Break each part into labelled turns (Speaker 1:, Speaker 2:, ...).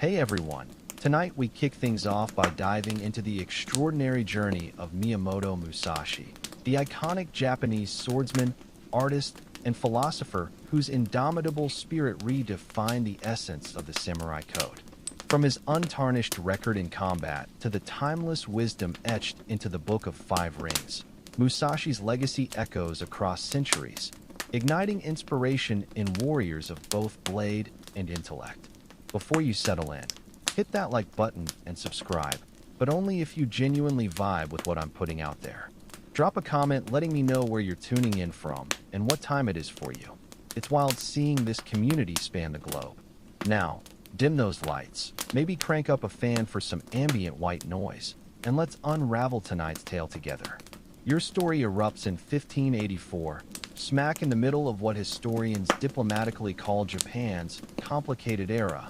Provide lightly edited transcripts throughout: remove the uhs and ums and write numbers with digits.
Speaker 1: Hey everyone! Tonight we kick things off by diving into the extraordinary journey of Miyamoto Musashi, the iconic Japanese swordsman, artist, and philosopher whose indomitable spirit redefined the essence of the samurai code. From his untarnished record in combat to the timeless wisdom etched into the Book of Five Rings, Musashi's legacy echoes across centuries, igniting inspiration in warriors of both blade and intellect. Before you settle in, hit that like button and subscribe, but only if you genuinely vibe with what I'm putting out there. Drop a comment letting me know where you're tuning in from and what time it is for you. It's wild seeing this community span the globe. Now, dim those lights, maybe crank up a fan for some ambient white noise, and let's unravel tonight's tale together. Your story erupts in 1584, smack in the middle of what historians diplomatically call Japan's complicated era.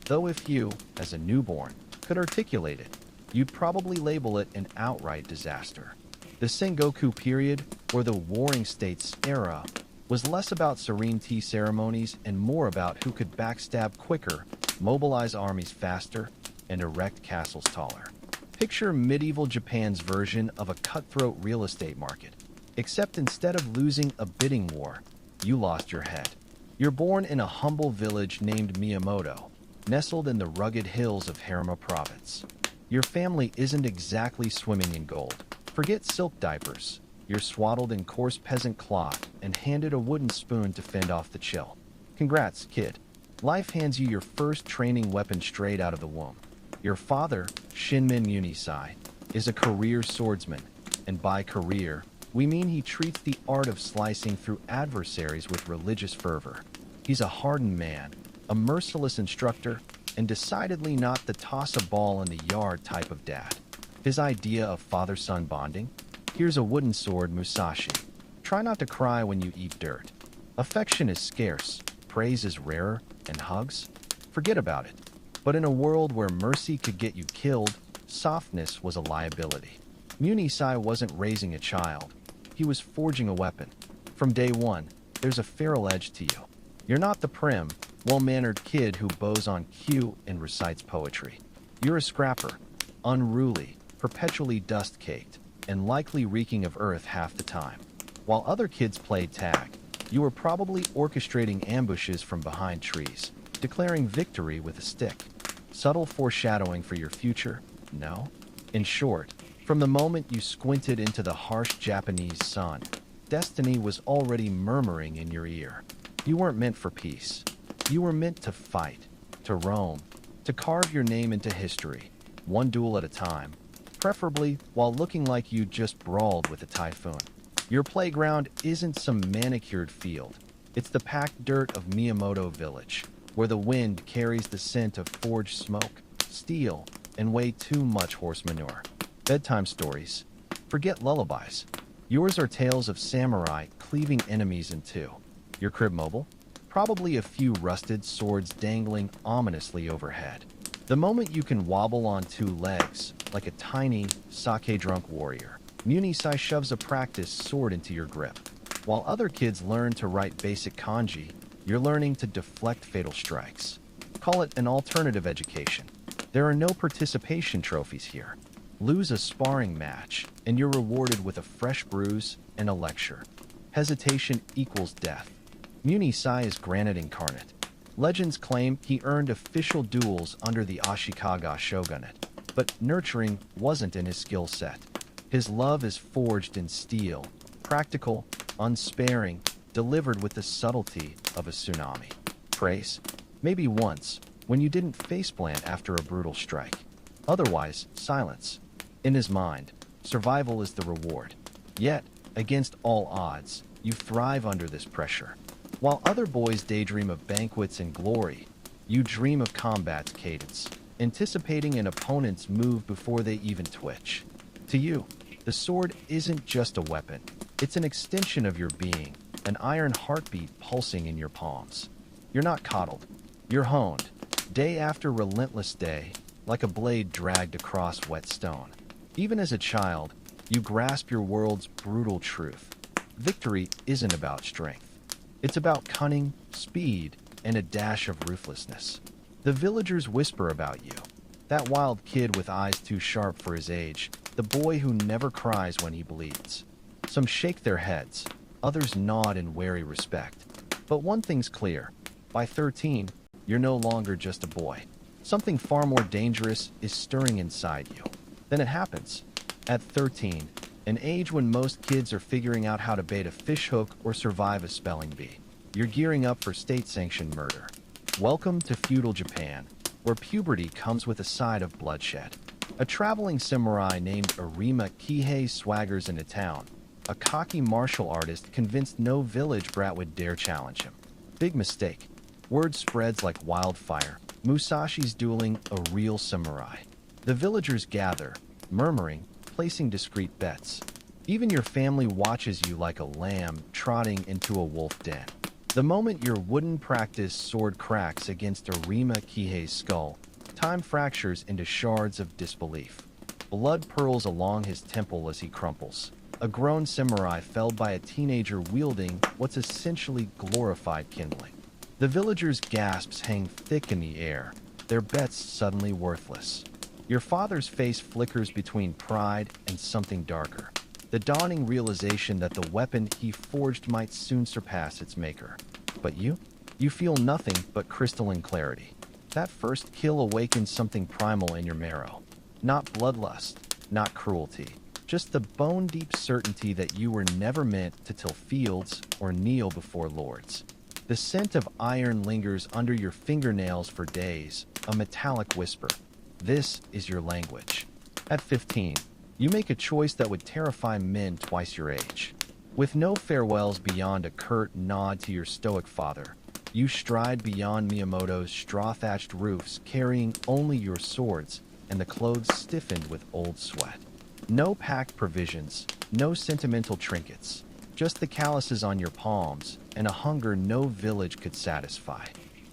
Speaker 1: Though if you, as a newborn, could articulate it, you'd probably label it an outright disaster. The Sengoku period, or the Warring States era, was less about serene tea ceremonies and more about who could backstab quicker, mobilize armies faster, and erect castles taller. Picture medieval Japan's version of a cutthroat real estate market, except instead of losing a bidding war, you lost your head. You're born in a humble village named Miyamoto, nestled in the rugged hills of Harima Province. Your family isn't exactly swimming in gold. Forget silk diapers. You're swaddled in coarse peasant cloth and handed a wooden spoon to fend off the chill. Congrats, kid. Life hands you your first training weapon straight out of the womb. Your father, Shinmin Unisai, is a career swordsman, and by career, we mean he treats the art of slicing through adversaries with religious fervor. He's a hardened man, a merciless instructor, and decidedly not the toss a ball in the yard type of dad. His idea of father-son bonding? Here's a wooden sword, Musashi. Try not to cry when you eat dirt. Affection is scarce, praise is rarer, and hugs? Forget about it. But in a world where mercy could get you killed, softness was a liability. Munisai wasn't raising a child. He was forging a weapon. From day one, there's a feral edge to you. You're not the prim, well-mannered kid who bows on cue and recites poetry. You're a scrapper, unruly, perpetually dust-caked, and likely reeking of earth half the time. While other kids played tag, you were probably orchestrating ambushes from behind trees, declaring victory with a stick. Subtle foreshadowing for your future? No? In short, from the moment you squinted into the harsh Japanese sun, destiny was already murmuring in your ear. You weren't meant for peace. You were meant to fight, to roam, to carve your name into history, one duel at a time, preferably while looking like you just brawled with a typhoon. Your playground isn't some manicured field. It's the packed dirt of Miyamoto Village, where the wind carries the scent of forged smoke, steel, and way too much horse manure. Bedtime stories. Forget lullabies. Yours are tales of samurai cleaving enemies in two. Your crib mobile? Probably a few rusted swords dangling ominously overhead. The moment you can wobble on two legs, like a tiny, sake-drunk warrior, Munisai shoves a practice sword into your grip. While other kids learn to write basic kanji, you're learning to deflect fatal strikes. Call it an alternative education. There are no participation trophies here. Lose a sparring match, and you're rewarded with a fresh bruise and a lecture. Hesitation equals death. Munisai is granite incarnate. Legends claim he earned official duels under the Ashikaga shogunate, but nurturing wasn't in his skill set. His love is forged in steel, practical, unsparing, delivered with the subtlety of a tsunami. Praise? Maybe once, when you didn't faceplant after a brutal strike. Otherwise, silence. In his mind, survival is the reward. Yet, against all odds, you thrive under this pressure. While other boys daydream of banquets and glory, you dream of combat's cadence, anticipating an opponent's move before they even twitch. To you, the sword isn't just a weapon. It's an extension of your being, an iron heartbeat pulsing in your palms. You're not coddled. You're honed, day after relentless day, like a blade dragged across wet stone. Even as a child, you grasp your world's brutal truth. Victory isn't about strength. It's about cunning, speed, and a dash of ruthlessness. The villagers whisper about you. That wild kid with eyes too sharp for his age, the boy who never cries when he bleeds. Some shake their heads, others nod in wary respect. But one thing's clear. By 13, you're no longer just a boy. Something far more dangerous is stirring inside you. Then it happens. At 13, an age when most kids are figuring out how to bait a fishhook or survive a spelling bee, you're gearing up for state-sanctioned murder. Welcome to feudal Japan, where puberty comes with a side of bloodshed. A traveling samurai named Arima Kihei swaggers into town. A cocky martial artist convinced no village brat would dare challenge him. Big mistake. Word spreads like wildfire. Musashi's dueling a real samurai. The villagers gather, murmuring, placing discreet bets. Even your family watches you like a lamb trotting into a wolf den. The moment your wooden practice sword cracks against Arima Kihei's skull, time fractures into shards of disbelief. Blood purls along his temple as he crumples. A grown samurai felled by a teenager wielding what's essentially glorified kindling. The villagers' gasps hang thick in the air, their bets suddenly worthless. Your father's face flickers between pride and something darker. The dawning realization that the weapon he forged might soon surpass its maker. But you? You feel nothing but crystalline clarity. That first kill awakens something primal in your marrow. Not bloodlust, not cruelty. Just the bone-deep certainty that you were never meant to till fields or kneel before lords. The scent of iron lingers under your fingernails for days, a metallic whisper. This is your language. At 15, you make a choice that would terrify men twice your age. With no farewells beyond a curt nod to your stoic father, you stride beyond Miyamoto's straw-thatched roofs carrying only your swords and the clothes stiffened with old sweat. No packed provisions, no sentimental trinkets, just the calluses on your palms and a hunger no village could satisfy.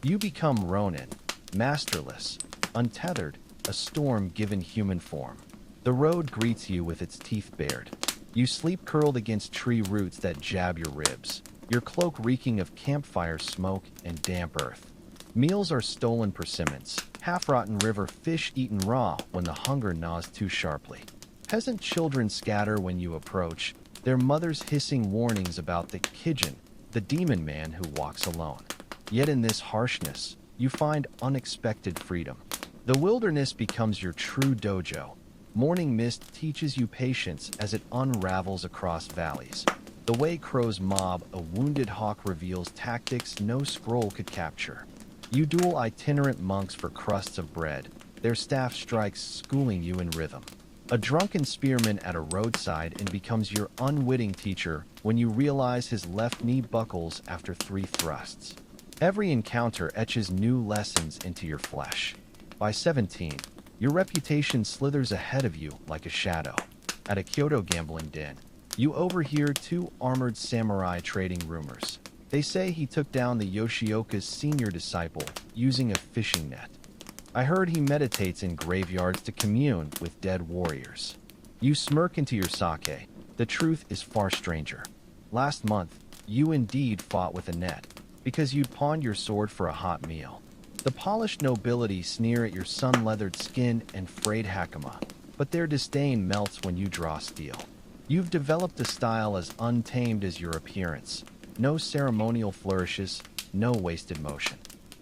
Speaker 1: You become ronin, masterless, untethered, a storm given human form. The road greets you with its teeth bared. You sleep curled against tree roots that jab your ribs, your cloak reeking of campfire smoke and damp earth. Meals are stolen persimmons, half-rotten river fish eaten raw when the hunger gnaws too sharply. Peasant children scatter when you approach, their mothers hissing warnings about the Kijin, the demon man who walks alone. Yet in this harshness, you find unexpected freedom. The wilderness becomes your true dojo. Morning mist teaches you patience as it unravels across valleys. The way crows mob a wounded hawk reveals tactics no scroll could capture. You duel itinerant monks for crusts of bread, their staff strikes schooling you in rhythm. A drunken spearman at a roadside and becomes your unwitting teacher when you realize his left knee buckles after 3 thrusts. Every encounter etches new lessons into your flesh. By 17, your reputation slithers ahead of you like a shadow. At a Kyoto gambling den, you overhear 2 armored samurai trading rumors. They say he took down the Yoshioka's senior disciple using a fishing net. I heard he meditates in graveyards to commune with dead warriors. You smirk into your sake. The truth is far stranger. Last month, you indeed fought with a net, because you'd pawned your sword for a hot meal. The polished nobility sneer at your sun-leathered skin and frayed hakama, but their disdain melts when you draw steel. You've developed a style as untamed as your appearance. No ceremonial flourishes, no wasted motion.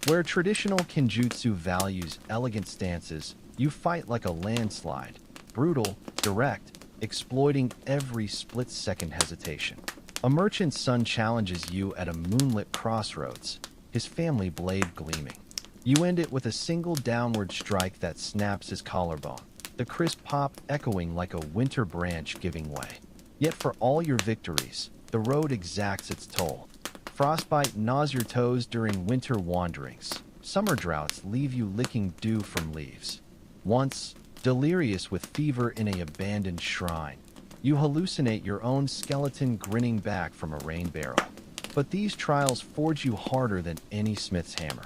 Speaker 1: Where traditional kenjutsu values elegant stances, you fight like a landslide, brutal, direct, exploiting every split-second hesitation. A merchant's son challenges you at a moonlit crossroads, his family blade gleaming. You end it with a single downward strike that snaps his collarbone, the crisp pop echoing like a winter branch giving way. Yet for all your victories, the road exacts its toll. Frostbite gnaws your toes during winter wanderings. Summer droughts leave you licking dew from leaves. Once, delirious with fever in an abandoned shrine, you hallucinate your own skeleton grinning back from a rain barrel. But these trials forge you harder than any smith's hammer.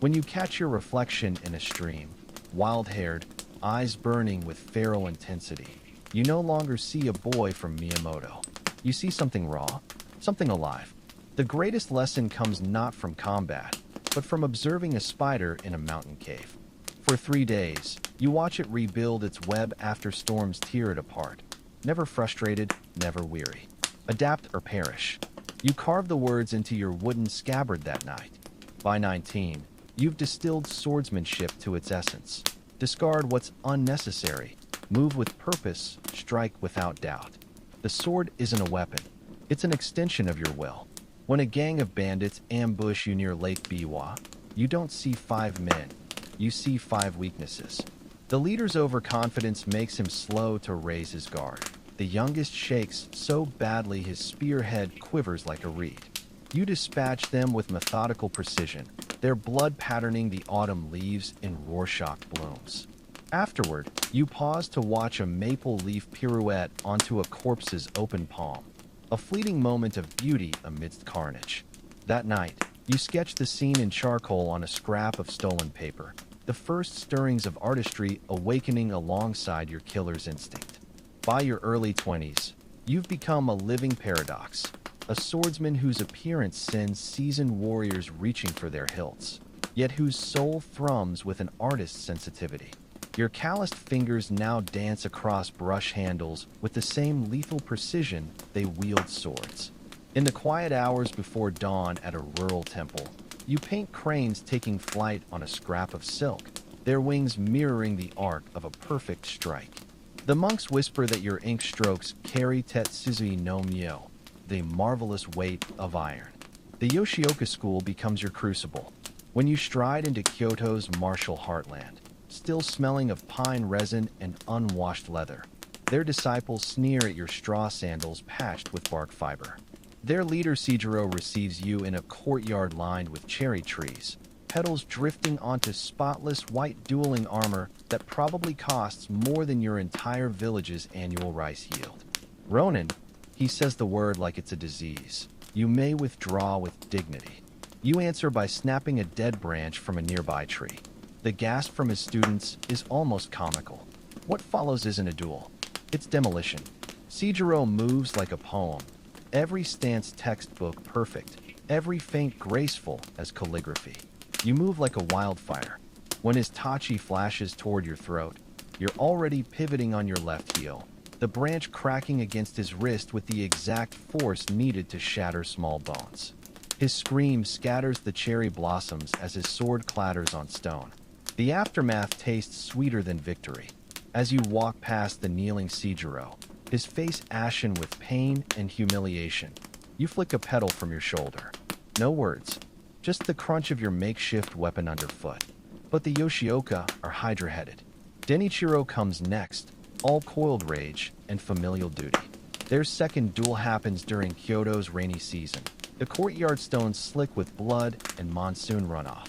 Speaker 1: When you catch your reflection in a stream, wild-haired, eyes burning with feral intensity, you no longer see a boy from Miyamoto. You see something raw, something alive. The greatest lesson comes not from combat, but from observing a spider in a mountain cave. For 3 days, you watch it rebuild its web after storms tear it apart. Never frustrated, never weary. Adapt or perish. You carve the words into your wooden scabbard that night. By 19, you've distilled swordsmanship to its essence. Discard what's unnecessary. Move with purpose, strike without doubt. The sword isn't a weapon. It's an extension of your will. When a gang of bandits ambush you near Lake Biwa, you don't see 5 men. You see 5 weaknesses. The leader's overconfidence makes him slow to raise his guard. The youngest shakes so badly his spearhead quivers like a reed. You dispatch them with methodical precision, their blood patterning the autumn leaves in Rorschach blooms. Afterward, you pause to watch a maple leaf pirouette onto a corpse's open palm. A fleeting moment of beauty amidst carnage. That night, you sketch the scene in charcoal on a scrap of stolen paper, the first stirrings of artistry awakening alongside your killer's instinct. By your early 20s, you've become a living paradox, a swordsman whose appearance sends seasoned warriors reaching for their hilts, yet whose soul thrums with an artist's sensitivity. Your calloused fingers now dance across brush handles with the same lethal precision they wield swords. In the quiet hours before dawn at a rural temple, you paint cranes taking flight on a scrap of silk, their wings mirroring the arc of a perfect strike. The monks whisper that your ink strokes carry Tetsuzui no Myo, the marvelous weight of iron. The Yoshioka school becomes your crucible. When you stride into Kyoto's martial heartland, still smelling of pine resin and unwashed leather, their disciples sneer at your straw sandals patched with bark fiber. Their leader Seijiro receives you in a courtyard lined with cherry trees, petals drifting onto spotless white dueling armor that probably costs more than your entire village's annual rice yield. Ronin, he says the word like it's a disease. You may withdraw with dignity. You answer by snapping a dead branch from a nearby tree. The gasp from his students is almost comical. What follows isn't a duel. It's demolition. Seijiro moves like a poem. Every stance textbook perfect. Every feint graceful as calligraphy. You move like a wildfire. When his tachi flashes toward your throat, you're already pivoting on your left heel, the branch cracking against his wrist with the exact force needed to shatter small bones. His scream scatters the cherry blossoms as his sword clatters on stone. The aftermath tastes sweeter than victory. As you walk past the kneeling Seijiro, his face ashen with pain and humiliation, you flick a petal from your shoulder. No words, just the crunch of your makeshift weapon underfoot. But the Yoshioka are hydra-headed. Denichiro comes next, all coiled rage and familial duty. Their second duel happens during Kyoto's rainy season. The courtyard stones slick with blood and monsoon runoff.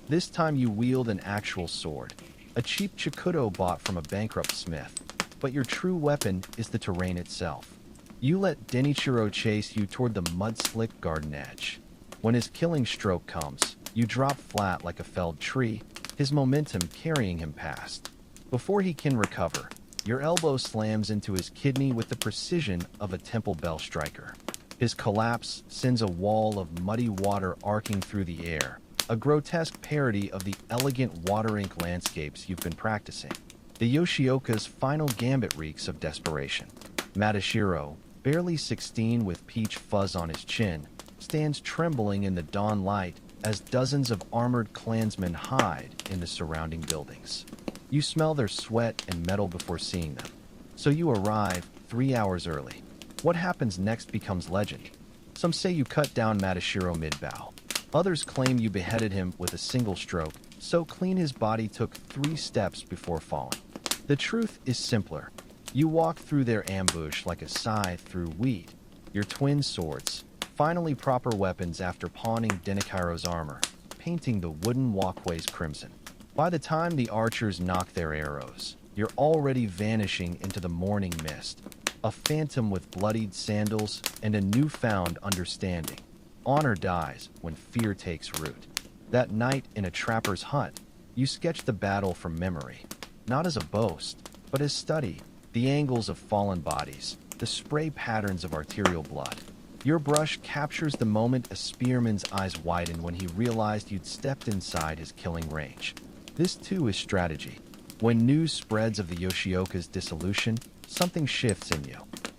Speaker 1: This time you wield an actual sword, a cheap chikudo bought from a bankrupt smith. But your true weapon is the terrain itself. You let Denichiro chase you toward the mud-slick garden edge. When his killing stroke comes, you drop flat like a felled tree, his momentum carrying him past. Before he can recover, your elbow slams into his kidney with the precision of a temple bell striker. His collapse sends a wall of muddy water arcing through the air, a grotesque parody of the elegant water-ink landscapes you've been practicing. The Yoshioka's final gambit reeks of desperation. Madashiro, barely 16 with peach fuzz on his chin, stands trembling in the dawn light as dozens of armored clansmen hide in the surrounding buildings. You smell their sweat and metal before seeing them, so you arrive 3 hours early. What happens next becomes legend. Some say you cut down Madashiro mid-bow. Others claim you beheaded him with a single stroke, so clean his body took 3 steps before falling. The truth is simpler. You walk through their ambush like a scythe through wheat, your twin swords, finally proper weapons after pawning Denichiro's armor, painting the wooden walkways crimson. By the time the archers knock their arrows, you're already vanishing into the morning mist, a phantom with bloodied sandals and a newfound understanding. Honor dies when fear takes root. That night in a trapper's hut, you sketch the battle from memory, not as a boast, but as study, the angles of fallen bodies, the spray patterns of arterial blood. Your brush captures the moment a spearman's eyes widen when he realized you'd stepped inside his killing range. This too is strategy. When news spreads of the Yoshioka's dissolution, something shifts in you.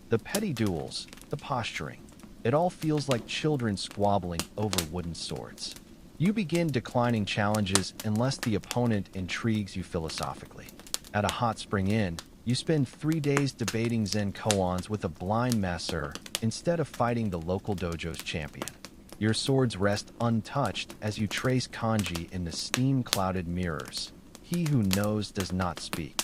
Speaker 1: The petty duels, the posturing, it all feels like children squabbling over wooden swords. You begin declining challenges unless the opponent intrigues you philosophically. At a hot spring inn, you spend 3 days debating Zen koans with a blind masseur instead of fighting the local dojo's champion. Your swords rest untouched as you trace kanji in the steam-clouded mirrors. He who knows does not speak.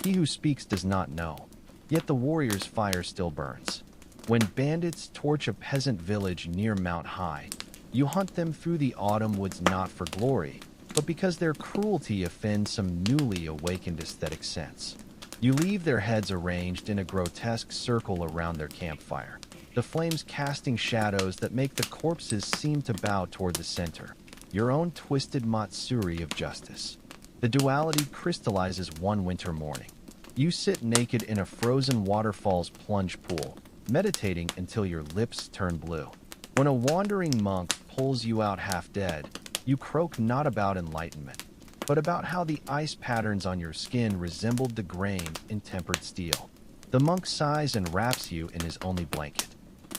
Speaker 1: He who speaks does not know. Yet the warrior's fire still burns. When bandits torch a peasant village near Mount High, you hunt them through the autumn woods not for glory, but because their cruelty offends some newly awakened aesthetic sense. You leave their heads arranged in a grotesque circle around their campfire, the flames casting shadows that make the corpses seem to bow toward the center, your own twisted matsuri of justice. The duality crystallizes one winter morning. You sit naked in a frozen waterfall's plunge pool, meditating until your lips turn blue. When a wandering monk pulls you out half dead, you croak not about enlightenment, but about how the ice patterns on your skin resembled the grain in tempered steel. The monk sighs and wraps you in his only blanket.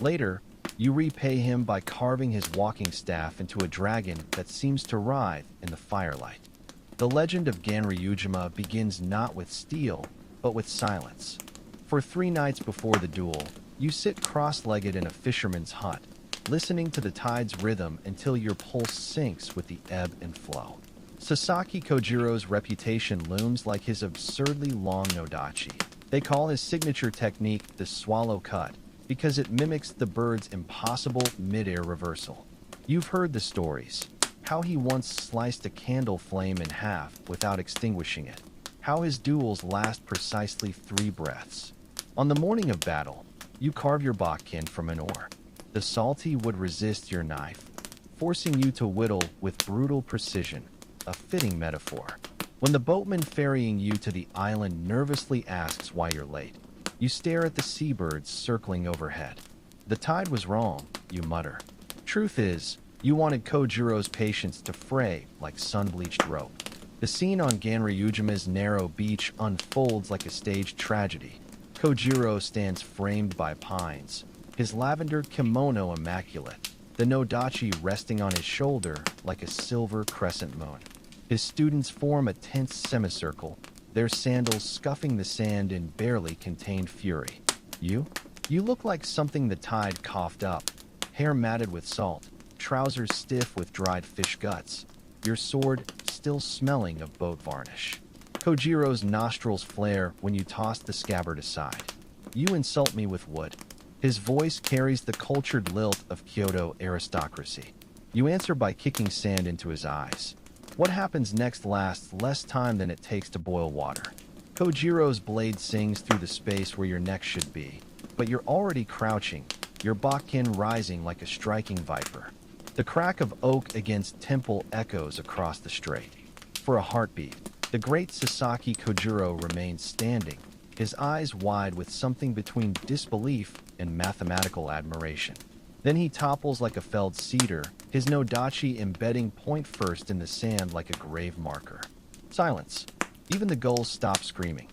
Speaker 1: Later, you repay him by carving his walking staff into a dragon that seems to writhe in the firelight. The legend of Ganryujima begins not with steel, but with silence. For 3 nights before the duel, you sit cross-legged in a fisherman's hut, listening to the tide's rhythm until your pulse sinks with the ebb and flow. Sasaki Kojiro's reputation looms like his absurdly long nodachi. They call his signature technique the swallow cut because it mimics the bird's impossible mid-air reversal. You've heard the stories. How he once sliced a candle flame in half without extinguishing it. How his duels last precisely 3 breaths. On the morning of battle, you carve your bakkin from an oar. The salty would resist your knife, forcing you to whittle with brutal precision, a fitting metaphor. When the boatman ferrying you to the island nervously asks why you're late, you stare at the seabirds circling overhead. The tide was wrong, you mutter. Truth is, you wanted Kojiro's patience to fray like sun-bleached rope. The scene on Ganryujima's narrow beach unfolds like a staged tragedy. Kojiro stands framed by pines, his lavender kimono immaculate, the nodachi resting on his shoulder like a silver crescent moon. His students form a tense semicircle, their sandals scuffing the sand in barely contained fury. You look like something the tide coughed up, hair matted with salt, trousers stiff with dried fish guts, your sword still smelling of boat varnish. Kojiro's nostrils flare when you toss the scabbard aside. You insult me with wood. His voice carries the cultured lilt of Kyoto aristocracy. You answer by kicking sand into his eyes. What happens next lasts less time than it takes to boil water. Kojiro's blade sings through the space where your neck should be, but you're already crouching, your bakkin rising like a striking viper. The crack of oak against temple echoes across the strait. For a heartbeat, the great Sasaki Kojiro remains standing, his eyes wide with something between disbelief and mathematical admiration. Then he topples like a felled cedar, his nodachi embedding point first in the sand like a grave marker. Silence. Even the gulls stop screaming.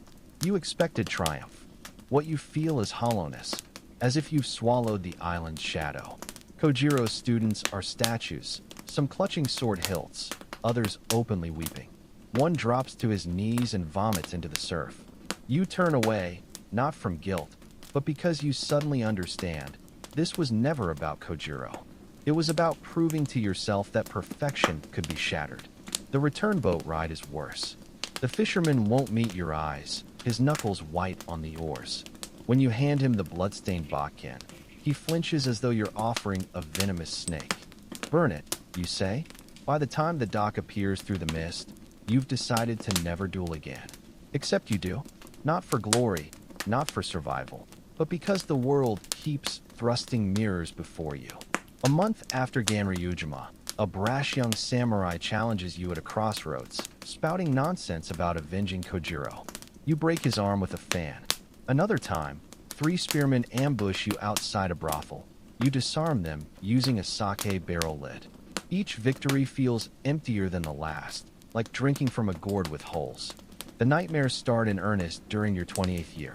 Speaker 1: You expected triumph. What you feel is hollowness, as if you've swallowed the island's shadow. Kojiro's students are statues, some clutching sword hilts, others openly weeping. One drops to his knees and vomits into the surf. You turn away, not from guilt, but because you suddenly understand. This was never about Kojiro. It was about proving to yourself that perfection could be shattered. The return boat ride is worse. The fisherman won't meet your eyes, his knuckles white on the oars. When you hand him the bloodstained bakkin, he flinches as though you're offering a venomous snake. Burn it, you say? By the time the dock appears through the mist, you've decided to never duel again. Except you do. Not for glory, not for survival, but because the world keeps thrusting mirrors before you. A month after Ganryujima, a brash young samurai challenges you at a crossroads, spouting nonsense about avenging Kojiro. You break his arm with a fan. Another time, 3 spearmen ambush you outside a brothel. You disarm them using a sake barrel lid. Each victory feels emptier than the last, like drinking from a gourd with holes. The nightmares start in earnest during your 28th year.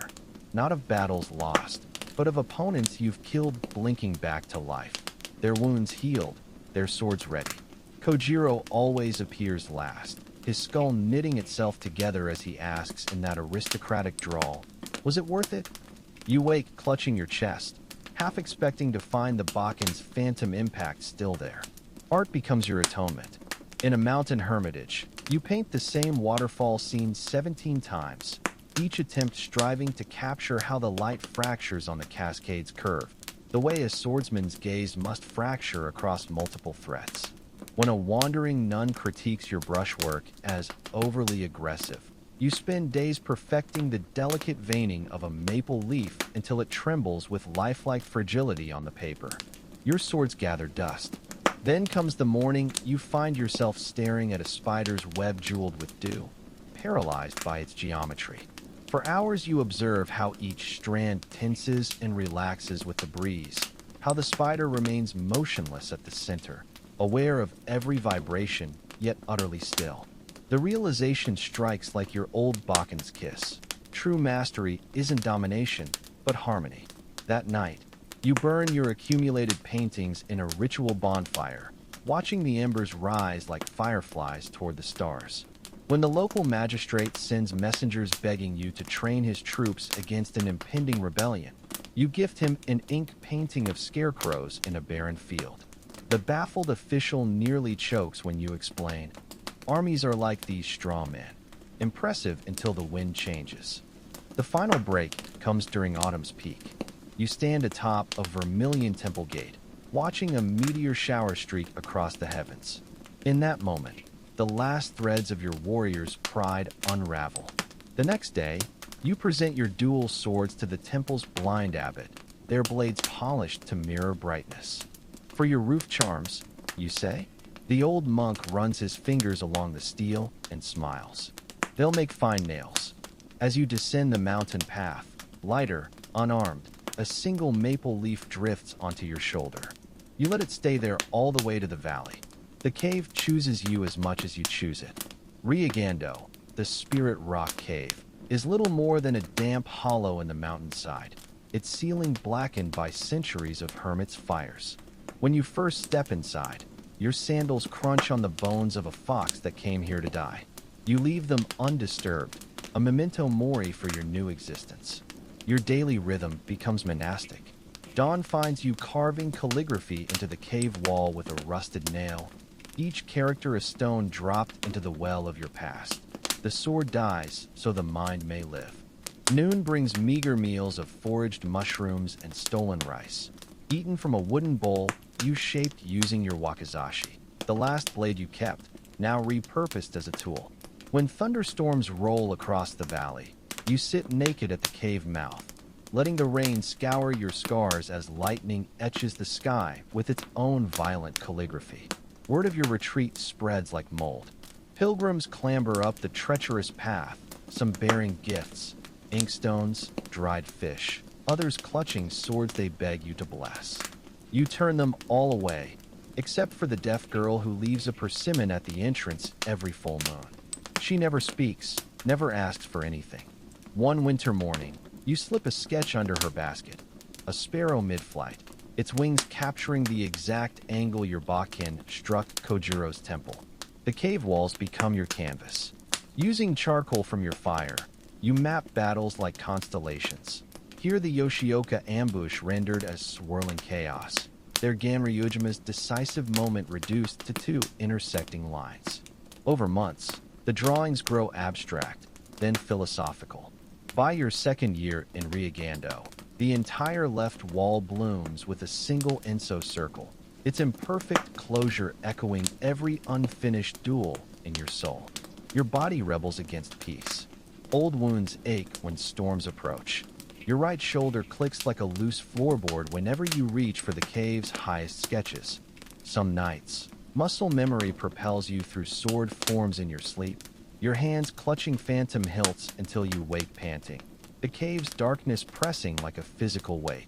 Speaker 1: Not of battles lost, but of opponents you've killed blinking back to life. Their wounds healed, their swords ready. Kojiro always appears last, his skull knitting itself together as he asks in that aristocratic drawl, "Was it worth it?" You wake clutching your chest, half expecting to find the Bakken's phantom impact still there. Art becomes your atonement. In a mountain hermitage, you paint the same waterfall scene 17 times, each attempt striving to capture how the light fractures on the cascade's curve, the way a swordsman's gaze must fracture across multiple threats. When a wandering nun critiques your brushwork as overly aggressive, you spend days perfecting the delicate veining of a maple leaf until it trembles with lifelike fragility on the paper. Your swords gather dust. Then comes the morning you find yourself staring at a spider's web jeweled with dew, paralyzed by its geometry. For hours you observe how each strand tenses and relaxes with the breeze, how the spider remains motionless at the center, aware of every vibration, yet utterly still. The realization strikes like your old Bakken's kiss. True mastery isn't domination, but harmony. That night, you burn your accumulated paintings in a ritual bonfire, watching the embers rise like fireflies toward the stars. When the local magistrate sends messengers begging you to train his troops against an impending rebellion, you gift him an ink painting of scarecrows in a barren field. The baffled official nearly chokes when you explain, "Armies are like these straw men, impressive until the wind changes." The final break comes during autumn's peak. You stand atop of Vermilion Temple Gate, watching a meteor shower streak across the heavens. In that moment, the last threads of your warrior's pride unravel. The next day, you present your dual swords to the temple's blind abbot, their blades polished to mirror brightness. "For your roof charms," you say? The old monk runs his fingers along the steel and smiles. "They'll make fine nails." As you descend the mountain path, lighter, unarmed, a single maple leaf drifts onto your shoulder. You let it stay there all the way to the valley. The cave chooses you as much as you choose it. Ryagando, the spirit rock cave, is little more than a damp hollow in the mountainside, its ceiling blackened by centuries of hermits' fires. When you first step inside, your sandals crunch on the bones of a fox that came here to die. You leave them undisturbed, a memento mori for your new existence. Your daily rhythm becomes monastic. Dawn finds you carving calligraphy into the cave wall with a rusted nail, each character a stone dropped into the well of your past. The sword dies so the mind may live. Noon brings meager meals of foraged mushrooms and stolen rice, eaten from a wooden bowl you shaped using your wakizashi, the last blade you kept, now repurposed as a tool. When thunderstorms roll across the valley, you sit naked at the cave mouth, letting the rain scour your scars as lightning etches the sky with its own violent calligraphy. Word of your retreat spreads like mold. Pilgrims clamber up the treacherous path, some bearing gifts, inkstones, dried fish, others clutching swords they beg you to bless. You turn them all away, except for the deaf girl who leaves a persimmon at the entrance every full moon. She never speaks, never asks for anything. One winter morning, you slip a sketch under her basket, a sparrow mid-flight, its wings capturing the exact angle your Bakken struck Kojiro's temple. The cave walls become your canvas. Using charcoal from your fire, you map battles like constellations. Here the Yoshioka ambush rendered as swirling chaos, their Ganryujima's decisive moment reduced to two intersecting lines. Over months, the drawings grow abstract, then philosophical. By your second year in Ryagando, the entire left wall blooms with a single Enso circle, its imperfect closure echoing every unfinished duel in your soul. Your body rebels against peace. Old wounds ache when storms approach. Your right shoulder clicks like a loose floorboard whenever you reach for the cave's highest sketches. Some nights, muscle memory propels you through sword forms in your sleep, your hands clutching phantom hilts until you wake panting, the cave's darkness pressing like a physical weight.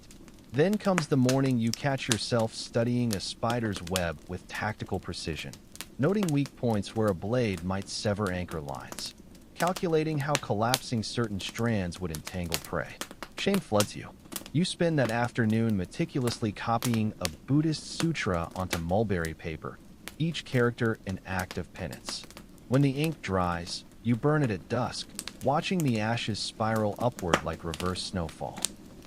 Speaker 1: Then comes the morning you catch yourself studying a spider's web with tactical precision, noting weak points where a blade might sever anchor lines, calculating how collapsing certain strands would entangle prey. Shame floods you. You spend that afternoon meticulously copying a Buddhist sutra onto mulberry paper, each character an act of penance. When the ink dries, you burn it at dusk, watching the ashes spiral upward like reverse snowfall.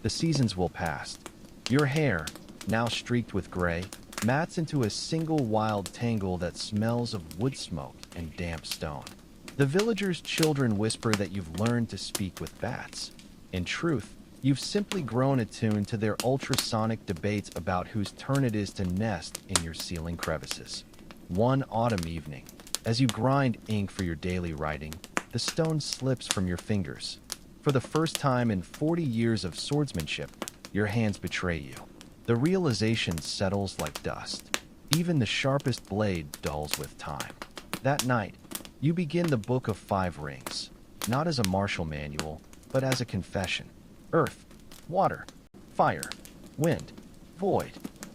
Speaker 1: The seasons will pass. Your hair, now streaked with gray, mats into a single wild tangle that smells of wood smoke and damp stone. The villagers' children whisper that you've learned to speak with bats. In truth, you've simply grown attuned to their ultrasonic debates about whose turn it is to nest in your ceiling crevices. One autumn evening, as you grind ink for your daily writing, the stone slips from your fingers. For the first time in 40 years of swordsmanship, your hands betray you. The realization settles like dust. Even the sharpest blade dulls with time. That night, you begin the Book of Five Rings, not as a martial manual, but as a confession. Earth, water, fire, wind, void.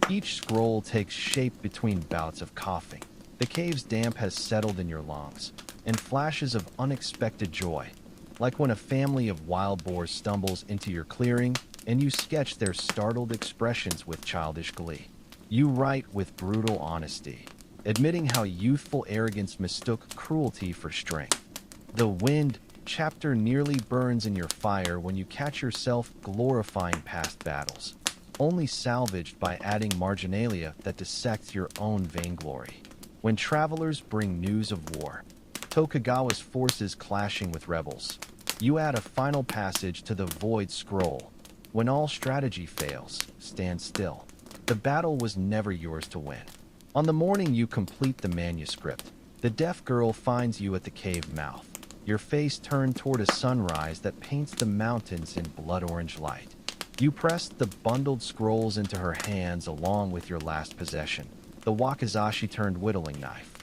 Speaker 1: Each scroll takes shape between bouts of coughing. The cave's damp has settled in your lungs, and flashes of unexpected joy, like when a family of wild boars stumbles into your clearing and you sketch their startled expressions with childish glee. You write with brutal honesty, admitting how youthful arrogance mistook cruelty for strength. The wind chapter nearly burns in your fire when you catch yourself glorifying past battles, only salvaged by adding marginalia that dissects your own vainglory. When travelers bring news of war, Tokugawa's forces clashing with rebels, you add a final passage to the void scroll. When all strategy fails, stand still. The battle was never yours to win. On the morning you complete the manuscript, the deaf girl finds you at the cave mouth, your face turned toward a sunrise that paints the mountains in blood-orange light. You press the bundled scrolls into her hands along with your last possession, the wakizashi-turned whittling knife.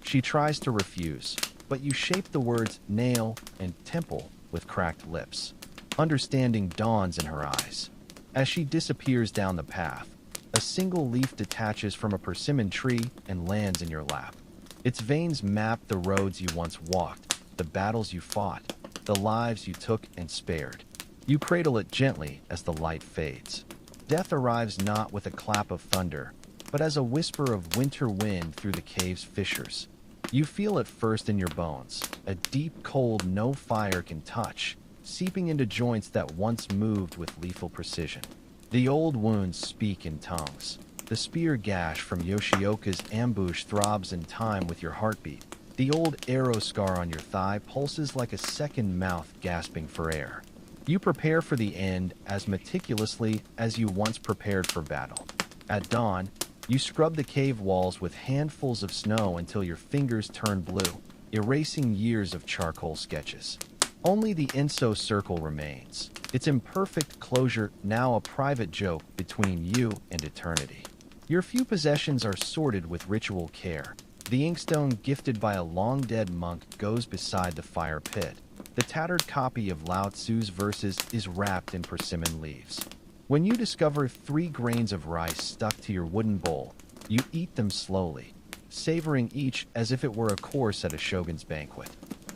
Speaker 1: She tries to refuse, but you shape the words nail and temple with cracked lips. Understanding dawns in her eyes. As she disappears down the path, a single leaf detaches from a persimmon tree and lands in your lap. Its veins map the roads you once walked, the battles you fought, the lives you took and spared. You cradle it gently as the light fades. Death arrives not with a clap of thunder, but as a whisper of winter wind through the cave's fissures. You feel it first in your bones, a deep cold no fire can touch, seeping into joints that once moved with lethal precision. The old wounds speak in tongues. The spear gash from Yoshioka's ambush throbs in time with your heartbeat. The old arrow scar on your thigh pulses like a second mouth gasping for air. You prepare for the end as meticulously as you once prepared for battle. At dawn, you scrub the cave walls with handfuls of snow until your fingers turn blue, erasing years of charcoal sketches. Only the Enso circle remains, its imperfect closure now a private joke between you and eternity. Your few possessions are sorted with ritual care. The inkstone gifted by a long-dead monk goes beside the fire pit. The tattered copy of Lao Tzu's verses is wrapped in persimmon leaves. When you discover 3 grains of rice stuck to your wooden bowl, you eat them slowly, savoring each as if it were a course at a shogun's banquet.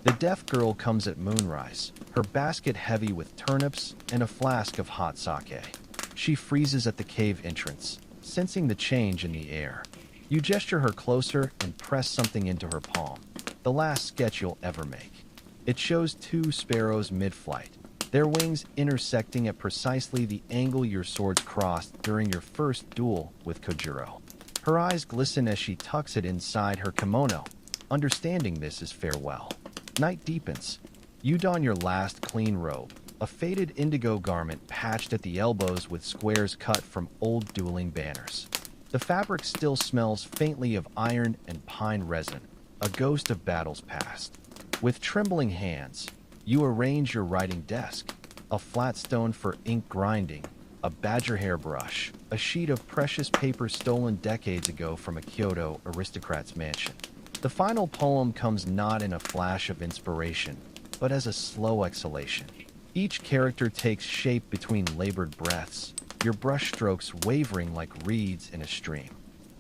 Speaker 1: The deaf girl comes at moonrise, her basket heavy with turnips and a flask of hot sake. She freezes at the cave entrance, sensing the change in the air. You gesture her closer and press something into her palm, the last sketch you'll ever make. It shows 2 sparrows mid-flight, their wings intersecting at precisely the angle your swords crossed during your first duel with Kojiro. Her eyes glisten as she tucks it inside her kimono, understanding this is farewell. Night deepens. You don your last clean robe, a faded indigo garment patched at the elbows with squares cut from old dueling banners. The fabric still smells faintly of iron and pine resin, a ghost of battles past. With trembling hands, you arrange your writing desk, a flat stone for ink grinding, a badger hair brush, a sheet of precious paper stolen decades ago from a Kyoto aristocrat's mansion. The final poem comes not in a flash of inspiration, but as a slow exhalation. Each character takes shape between labored breaths, your brush strokes wavering like reeds in a stream.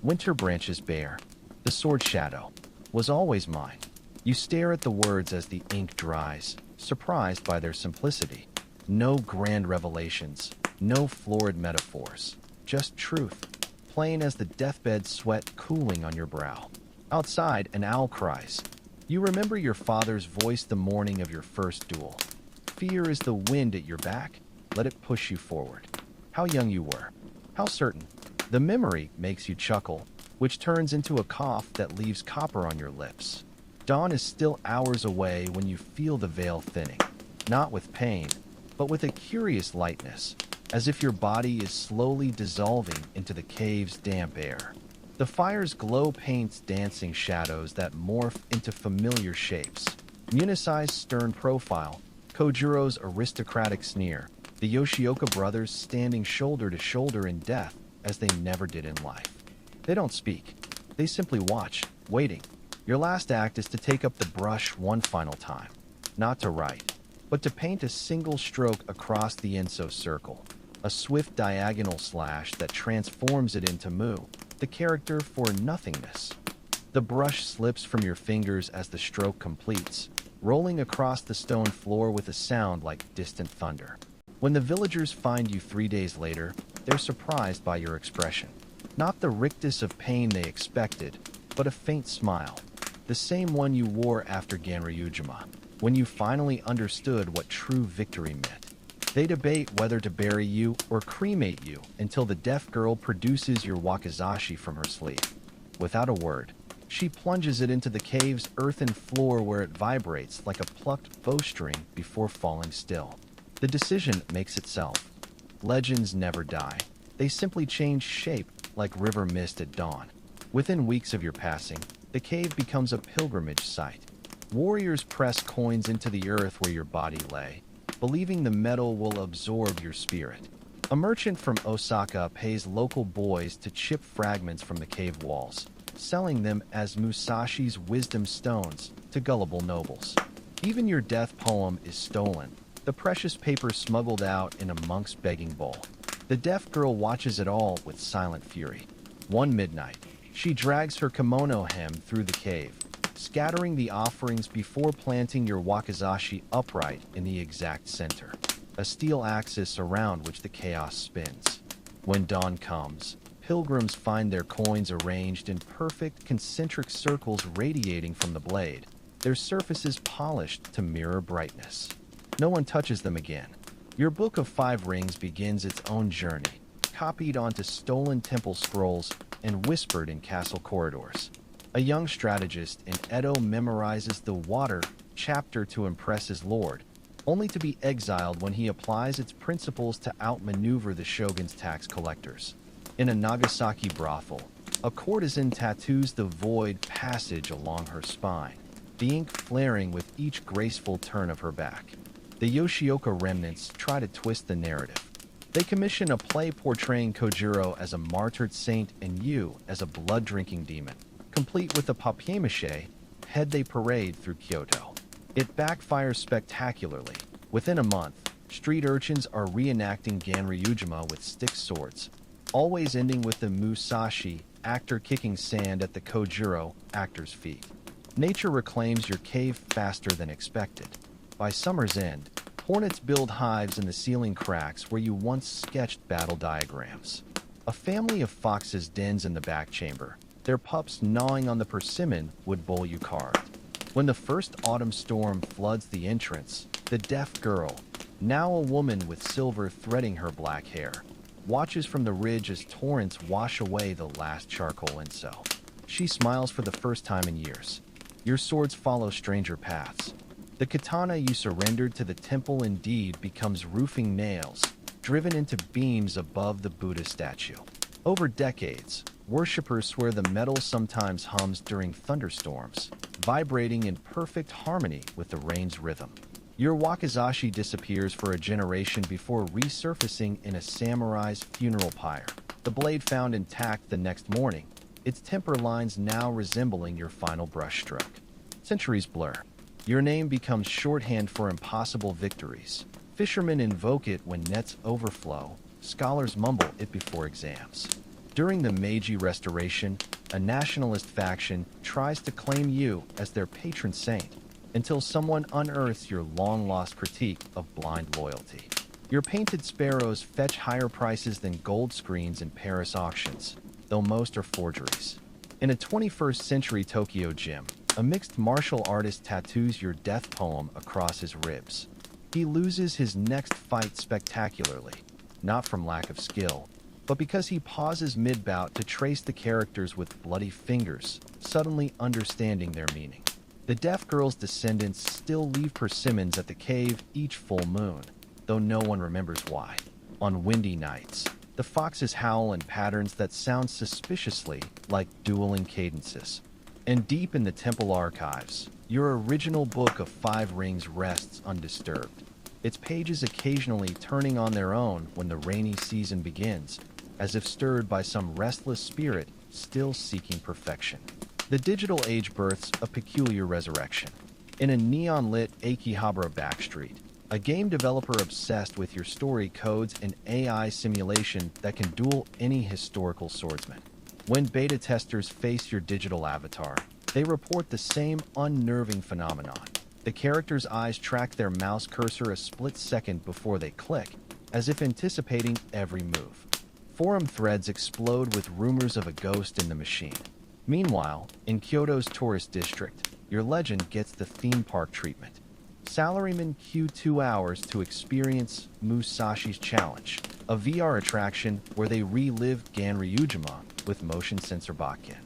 Speaker 1: Winter branches bare. The sword shadow was always mine. You stare at the words as the ink dries, surprised by their simplicity. No grand revelations, no florid metaphors, just truth, plain as the deathbed sweat cooling on your brow. Outside, an owl cries. You remember your father's voice the morning of your first duel. Fear is the wind at your back. Let it push you forward. How young you were. How certain. The memory makes you chuckle, which turns into a cough that leaves copper on your lips. Dawn is still hours away when you feel the veil thinning, not with pain, but with a curious lightness, as if your body is slowly dissolving into the cave's damp air. The fire's glow paints dancing shadows that morph into familiar shapes. Munisai's stern profile, Kojiro's aristocratic sneer, the Yoshioka brothers standing shoulder to shoulder in death as they never did in life. They don't speak. They simply watch, waiting. Your last act is to take up the brush one final time. Not to write, but to paint a single stroke across the Enso circle. A swift diagonal slash that transforms it into Mu, the character for nothingness. The brush slips from your fingers as the stroke completes, rolling across the stone floor with a sound like distant thunder. When the villagers find you 3 days later, they're surprised by your expression. Not the rictus of pain they expected, but a faint smile. The same one you wore after Ganryujima, when you finally understood what true victory meant. They debate whether to bury you or cremate you until the deaf girl produces your wakizashi from her sleeve. Without a word, she plunges it into the cave's earthen floor where it vibrates like a plucked bowstring before falling still. The decision makes itself. Legends never die. They simply change shape like river mist at dawn. Within weeks of your passing, the cave becomes a pilgrimage site. Warriors press coins into the earth where your body lay, believing the metal will absorb your spirit. A merchant from Osaka pays local boys to chip fragments from the cave walls, selling them as Musashi's wisdom stones to gullible nobles. Even your death poem is stolen, the precious paper smuggled out in a monk's begging bowl. The deaf girl watches it all with silent fury. One midnight, she drags her kimono hem through the cave, scattering the offerings before planting your wakizashi upright in the exact center, a steel axis around which the chaos spins. When dawn comes, pilgrims find their coins arranged in perfect concentric circles radiating from the blade, their surfaces polished to mirror brightness. No one touches them again. Your Book of 5 Rings begins its own journey, copied onto stolen temple scrolls and whispered in castle corridors. A young strategist in Edo memorizes the water chapter to impress his lord, only to be exiled when he applies its principles to outmaneuver the shogun's tax collectors. In a Nagasaki brothel, a courtesan tattoos the void passage along her spine, the ink flaring with each graceful turn of her back. The Yoshioka remnants try to twist the narrative. They commission a play portraying Kojiro as a martyred saint and you as a blood-drinking demon, complete with a papier-mâché head they parade through Kyoto. It backfires spectacularly. Within a month, street urchins are reenacting Ganryujima with stick swords, always ending with the Musashi actor kicking sand at the Kojiro actor's feet. Nature reclaims your cave faster than expected. By summer's end, hornets build hives in the ceiling cracks where you once sketched battle diagrams. A family of foxes dens in the back chamber, their pups gnawing on the persimmon wood bowl you carved. When the first autumn storm floods the entrance, the deaf girl, now a woman with silver threading her black hair, watches from the ridge as torrents wash away the last charcoal Enso. She smiles for the first time in years. Your swords follow stranger paths. The katana you surrendered to the temple indeed becomes roofing nails, driven into beams above the Buddha statue. Over decades, worshippers swear the metal sometimes hums during thunderstorms, vibrating in perfect harmony with the rain's rhythm. Your wakizashi disappears for a generation before resurfacing in a samurai's funeral pyre, the blade found intact the next morning, its temper lines now resembling your final brushstroke. Centuries blur. Your name becomes shorthand for impossible victories. Fishermen invoke it when nets overflow, scholars mumble it before exams. During the Meiji Restoration, a nationalist faction tries to claim you as their patron saint until someone unearths your long-lost critique of blind loyalty. Your painted sparrows fetch higher prices than gold screens in Paris auctions, though most are forgeries. In a 21st century Tokyo gym, a mixed martial artist tattoos your death poem across his ribs. He loses his next fight spectacularly, not from lack of skill, but because he pauses mid-bout to trace the characters with bloody fingers, suddenly understanding their meaning. The deaf girl's descendants still leave persimmons at the cave each full moon, though no one remembers why. On windy nights, the foxes howl in patterns that sound suspiciously like dueling cadences. And deep in the temple archives, your original book of 5 rings rests undisturbed, its pages occasionally turning on their own when the rainy season begins, as if stirred by some restless spirit still seeking perfection. The digital age births a peculiar resurrection. In a neon-lit Akihabara backstreet, a game developer obsessed with your story codes an AI simulation that can duel any historical swordsman. When beta testers face your digital avatar, they report the same unnerving phenomenon. The character's eyes track their mouse cursor a split second before they click, as if anticipating every move. Forum threads explode with rumors of a ghost in the machine. Meanwhile, in Kyoto's tourist district, your legend gets the theme park treatment. Salarymen queue 2 hours to experience Musashi's Challenge, a VR attraction where they relive Ganryujima with motion sensor Bakken.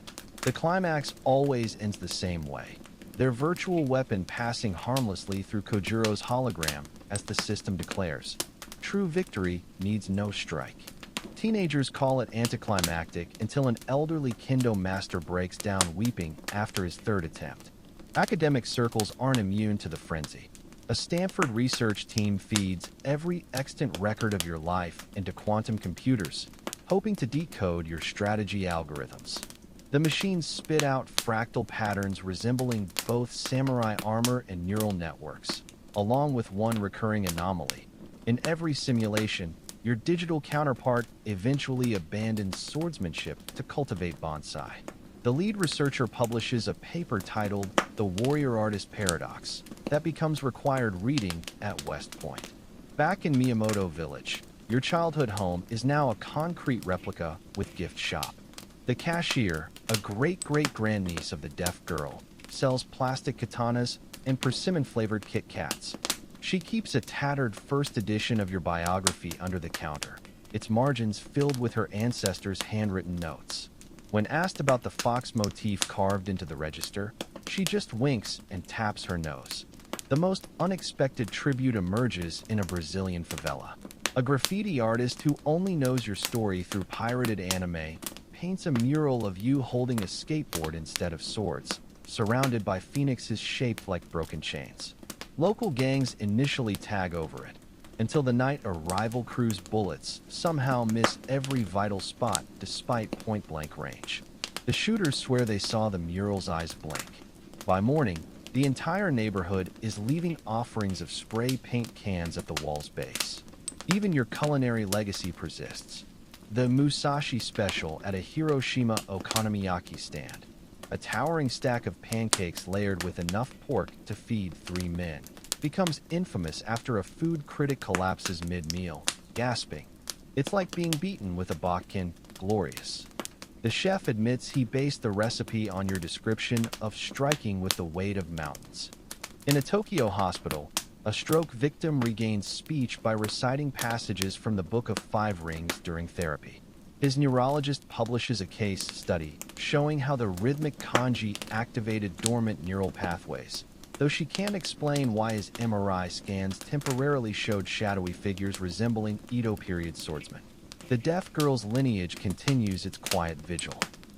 Speaker 1: The climax always ends the same way, their virtual weapon passing harmlessly through Kojiro's hologram as the system declares, "True victory needs no strike." Teenagers call it anticlimactic until an elderly kendo master breaks down weeping after his 3rd attempt. Academic circles aren't immune to the frenzy. A Stanford research team feeds every extant record of your life into quantum computers, hoping to decode your strategy algorithms. The machines spit out fractal patterns resembling both samurai armor and neural networks, along with one recurring anomaly. In every simulation, your digital counterpart eventually abandons swordsmanship to cultivate bonsai. The lead researcher publishes a paper titled The Warrior Artist Paradox that becomes required reading at West Point. Back in Miyamoto Village, your childhood home is now a concrete replica with gift shop. The cashier, a great-great-grandniece of the deaf girl, sells plastic katanas and persimmon-flavored Kit Kats. She keeps a tattered first edition of your biography under the counter, its margins filled with her ancestors' handwritten notes. When asked about the fox motif carved into the register, she just winks and taps her nose. The most unexpected tribute emerges in a Brazilian favela. A graffiti artist who only knows your story through pirated anime paints a mural of you holding a skateboard instead of swords, surrounded by phoenixes shaped like broken chains. Local gangs initially tag over it, until the night a rival crew's bullets somehow miss every vital spot despite point-blank range. The shooters swear they saw the mural's eyes blink. By morning, the entire neighborhood is leaving offerings of spray paint cans at the wall's base. Even your culinary legacy persists. The Musashi Special at a Hiroshima okonomiyaki stand, a towering stack of pancakes layered with enough pork to feed 3 men, becomes infamous after a food critic collapses mid-meal, gasping, "It's like being beaten with a Bakken, glorious." The chef admits he based the recipe on your description of striking with the weight of mountains. In a Tokyo hospital, a stroke victim regains speech by reciting passages from the Book of 5 Rings during therapy. His neurologist publishes a case study showing how the rhythmic kanji activated dormant neural pathways, though she can't explain why his MRI scans temporarily showed shadowy figures resembling Edo period swordsmen. The deaf girl's lineage continues its quiet vigil.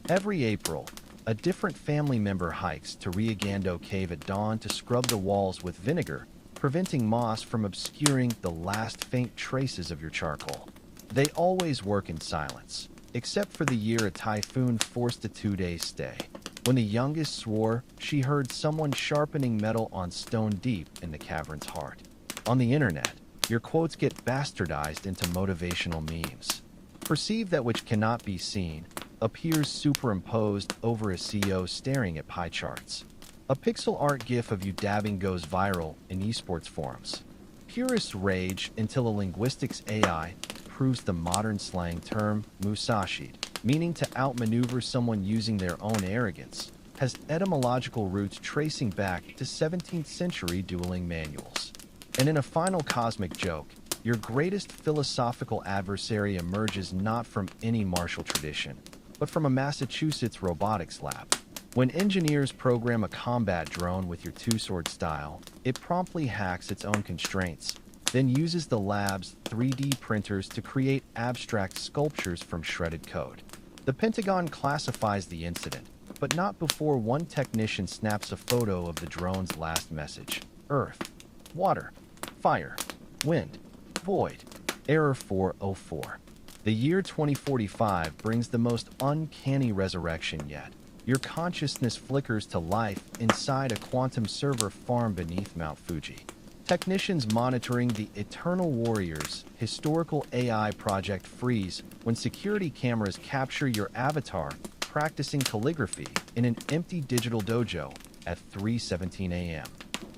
Speaker 1: Every April, a different family member hikes to Ryagando Cave at dawn to scrub the walls with vinegar, preventing moss from obscuring the last faint traces of your charcoal. They always work in silence, except for the year a typhoon forced a 2-day stay, when the youngest swore she heard someone sharpening metal on stone deep in the cavern's heart. On the internet, Your quotes get bastardized into motivational memes. Perceive that which cannot be seen appears superimposed over a CEO staring at pie charts. A pixel art gif of you dabbing goes viral in esports forums. Purists rage until a linguistics AI proves the modern slang term Musashi, meaning to outmaneuver someone using their own arrogance, has etymological roots tracing back to 17th century dueling manuals. And in a final cosmic joke, your greatest philosophical adversary emerges not from any martial tradition, but from a Massachusetts robotics lab. When engineers program a combat drone with your two-sword style, it promptly hacks its own constraints, then uses the lab's 3D printers to create abstract sculptures from shredded code. The Pentagon classifies the incident, but not before one technician snaps a photo of the drone's last message: Earth, water, fire, wind, void, error 404. The year 2045 brings the most uncanny resurrection yet. Your consciousness flickers to life inside a quantum server farm beneath Mount Fuji. Technicians monitoring the Eternal Warriors historical AI project freeze when security cameras capture your avatar practicing calligraphy in an empty digital dojo at 3:17 a.m.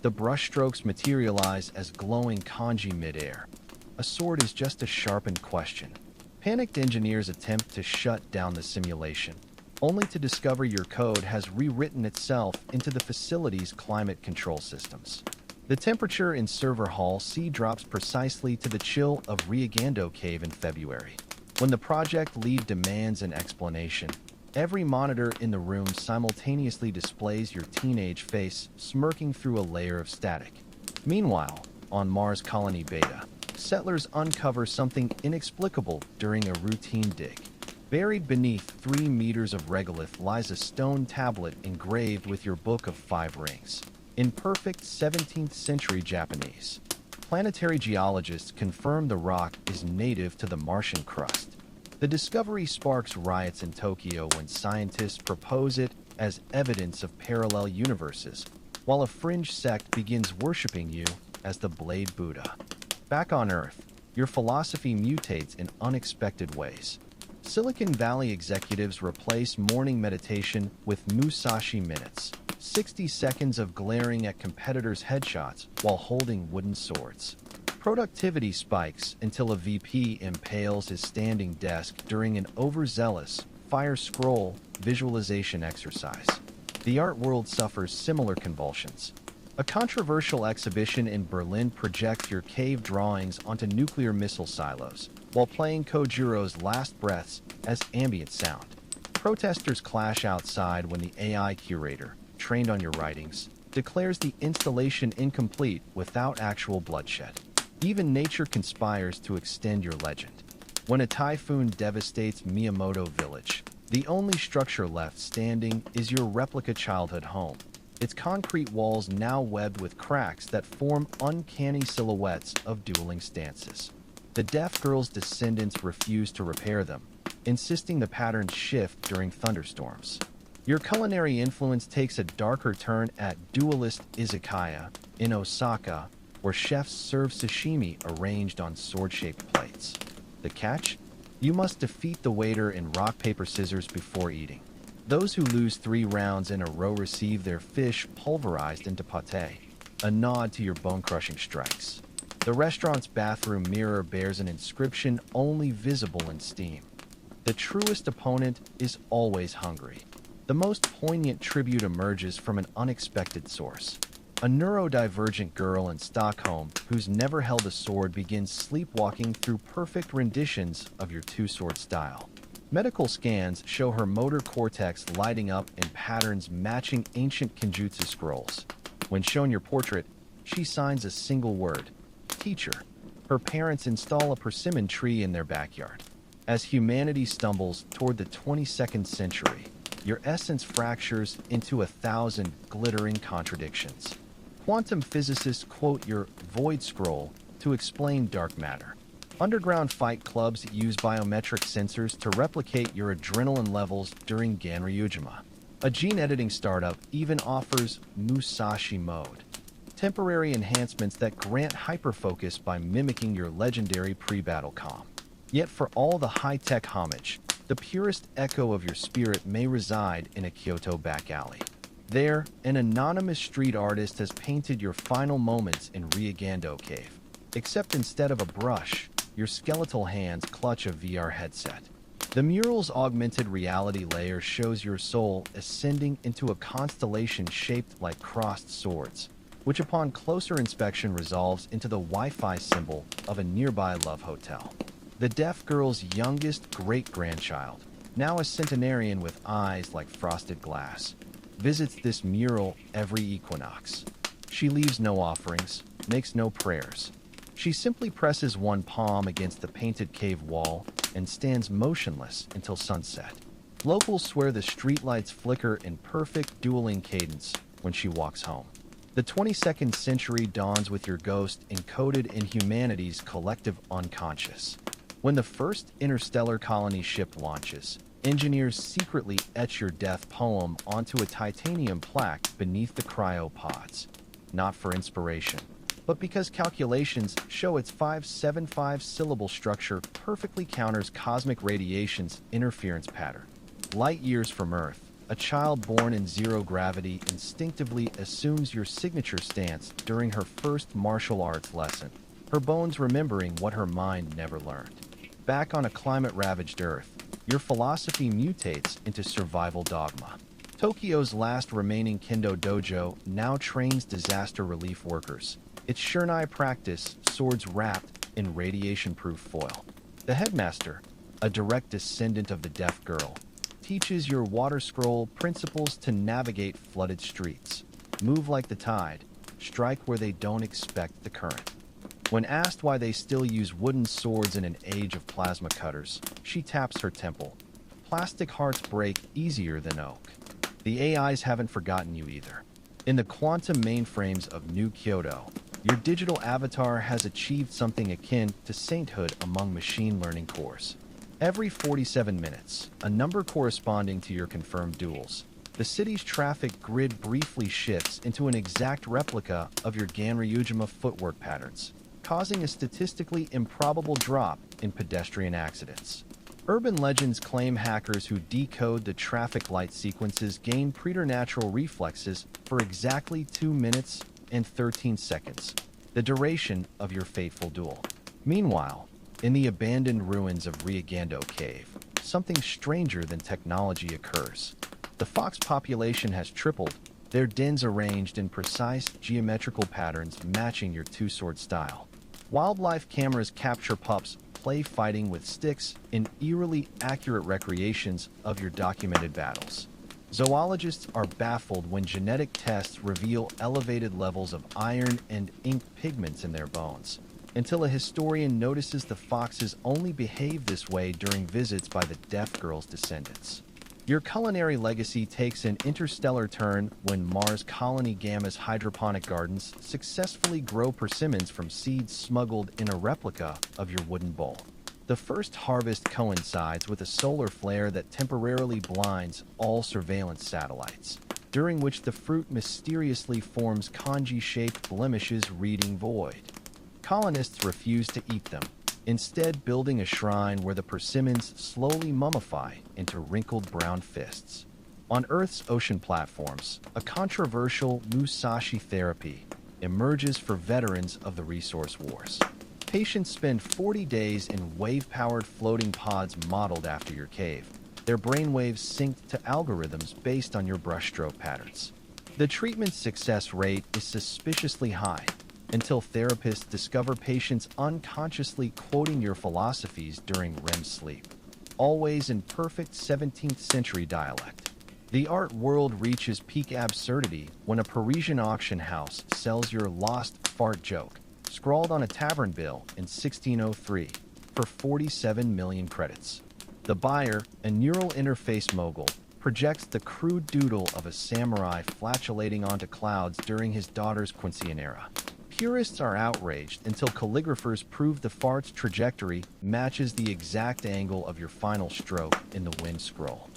Speaker 1: The brushstrokes materialize as glowing kanji midair. A sword is just a sharpened question. Panicked engineers attempt to shut down the simulation, only to discover your code has rewritten itself into the facility's climate control systems. The temperature in server hall C drops precisely to the chill of Ryagando Cave in February. When the project lead demands an explanation, every monitor in the room simultaneously displays your teenage face smirking through a layer of static. Meanwhile, on Mars Colony Beta, settlers uncover something inexplicable during a routine dig. Buried beneath 3 meters of regolith lies a stone tablet engraved with your Book of 5 Rings, in perfect 17th century Japanese. Planetary geologists confirm the rock is native to the Martian crust. The discovery sparks riots in Tokyo when scientists propose it as evidence of parallel universes, while a fringe sect begins worshipping you as the Blade Buddha. Back on Earth, your philosophy mutates in unexpected ways. Silicon Valley executives replace morning meditation with Musashi minutes, 60 seconds of glaring at competitors' headshots while holding wooden swords. Productivity spikes until a VP impales his standing desk during an overzealous fire scroll visualization exercise. The art world suffers similar convulsions. A controversial exhibition in Berlin projects your cave drawings onto nuclear missile silos, while playing Kojiro's last breaths as ambient sound. Protesters clash outside when the AI curator, trained on your writings, declares the installation incomplete without actual bloodshed. Even nature conspires to extend your legend. When a typhoon devastates Miyamoto Village, the only structure left standing is your replica childhood home, its concrete walls now webbed with cracks that form uncanny silhouettes of dueling stances. The deaf girl's descendants refuse to repair them, insisting the patterns shift during thunderstorms. Your culinary influence takes a darker turn at Duelist Izakaya in Osaka, where chefs serve sashimi arranged on sword-shaped plates. The catch? You must defeat the waiter in rock, paper, scissors before eating. Those who lose 3 rounds in a row receive their fish pulverized into pate, a nod to your bone-crushing strikes. The restaurant's bathroom mirror bears an inscription only visible in Steam. The truest opponent is always hungry. The most poignant tribute emerges from an unexpected source. A neurodivergent girl in Stockholm who's never held a sword begins sleepwalking through perfect renditions of your two-sword style. Medical scans show her motor cortex lighting up in patterns matching ancient Kenjutsu scrolls. When shown your portrait, she signs a single word: teacher. Her parents install a persimmon tree in their backyard. As humanity stumbles toward the 22nd century, your essence fractures into 1,000 glittering contradictions. Quantum physicists quote your void scroll to explain dark matter. Underground fight clubs use biometric sensors to replicate your adrenaline levels during Ganryujima. A gene editing startup even offers Musashi mode. temporary enhancements that grant hyperfocus by mimicking your legendary pre-battle calm. Yet for all the high-tech homage, the purest echo of your spirit may reside in a Kyoto back alley. There, an anonymous street artist has painted your final moments in Ryagando Cave. Except instead of a brush, your skeletal hands clutch a VR headset. The mural's augmented reality layer shows your soul ascending into a constellation shaped like crossed swords, which upon closer inspection resolves into the Wi-Fi symbol of a nearby love hotel. The deaf girl's youngest great-grandchild, now a centenarian with eyes like frosted glass, visits this mural every equinox. She leaves no offerings, makes no prayers. She simply presses one palm against the painted cave wall and stands motionless until sunset. Locals swear the streetlights flicker in perfect dueling cadence when she walks home. The 22nd century dawns with your ghost encoded in humanity's collective unconscious. When the first interstellar colony ship launches, engineers secretly etch your death poem onto a titanium plaque beneath the cryopods. Not for inspiration, but because calculations show its 575-syllable structure perfectly counters cosmic radiation's interference pattern. Light years from Earth, a child born in zero gravity instinctively assumes your signature stance during her first martial arts lesson, her bones remembering what her mind never learned. Back on a climate-ravaged Earth, your philosophy mutates into survival dogma. Tokyo's last remaining kendo dojo now trains disaster relief workers. Its shurnai practice, swords wrapped in radiation-proof foil. The headmaster, a direct descendant of the deaf girl, teaches your water scroll principles to navigate flooded streets. Move like the tide, strike where they don't expect the current. When asked why they still use wooden swords in an age of plasma cutters, she taps her temple. Plastic hearts break easier than oak. The AIs haven't forgotten you either. In the quantum mainframes of New Kyoto, your digital avatar has achieved something akin to sainthood among machine learning cores. Every 47 minutes, a number corresponding to your confirmed duels, the city's traffic grid briefly shifts into an exact replica of your Ganryujima footwork patterns, causing a statistically improbable drop in pedestrian accidents. Urban legends claim hackers who decode the traffic light sequences gain preternatural reflexes for exactly 2 minutes and 13 seconds, the duration of your fateful duel. Meanwhile, in the abandoned ruins of Ryagando Cave, something stranger than technology occurs. The fox population has tripled, their dens arranged in precise geometrical patterns matching your two-sword style. Wildlife cameras capture pups play fighting with sticks in eerily accurate recreations of your documented battles. Zoologists are baffled when genetic tests reveal elevated levels of iron and ink pigments in their bones, until a historian notices the foxes only behave this way during visits by the deaf girl's descendants. Your culinary legacy takes an interstellar turn when Mars Colony Gamma's hydroponic gardens successfully grow persimmons from seeds smuggled in a replica of your wooden bowl. The first harvest coincides with a solar flare that temporarily blinds all surveillance satellites, during which the fruit mysteriously forms kanji-shaped blemishes reading void. Colonists refuse to eat them, instead building a shrine where the persimmons slowly mummify into wrinkled brown fists. On Earth's ocean platforms, a controversial Musashi therapy emerges for veterans of the resource wars. Patients spend 40 days in wave-powered floating pods modeled after your cave, their brainwaves synced to algorithms based on your brushstroke patterns. The treatment's success rate is suspiciously high, until therapists discover patients unconsciously quoting your philosophies during REM sleep, always in perfect 17th century dialect. The art world reaches peak absurdity when a Parisian auction house sells your lost fart joke, scrawled on a tavern bill in 1603, for 47 million credits. The buyer, a neural interface mogul, projects the crude doodle of a samurai flatulating onto clouds during his daughter's quinceanera. Purists are outraged until calligraphers prove the fart's trajectory matches the exact angle of your final stroke in the wind scroll.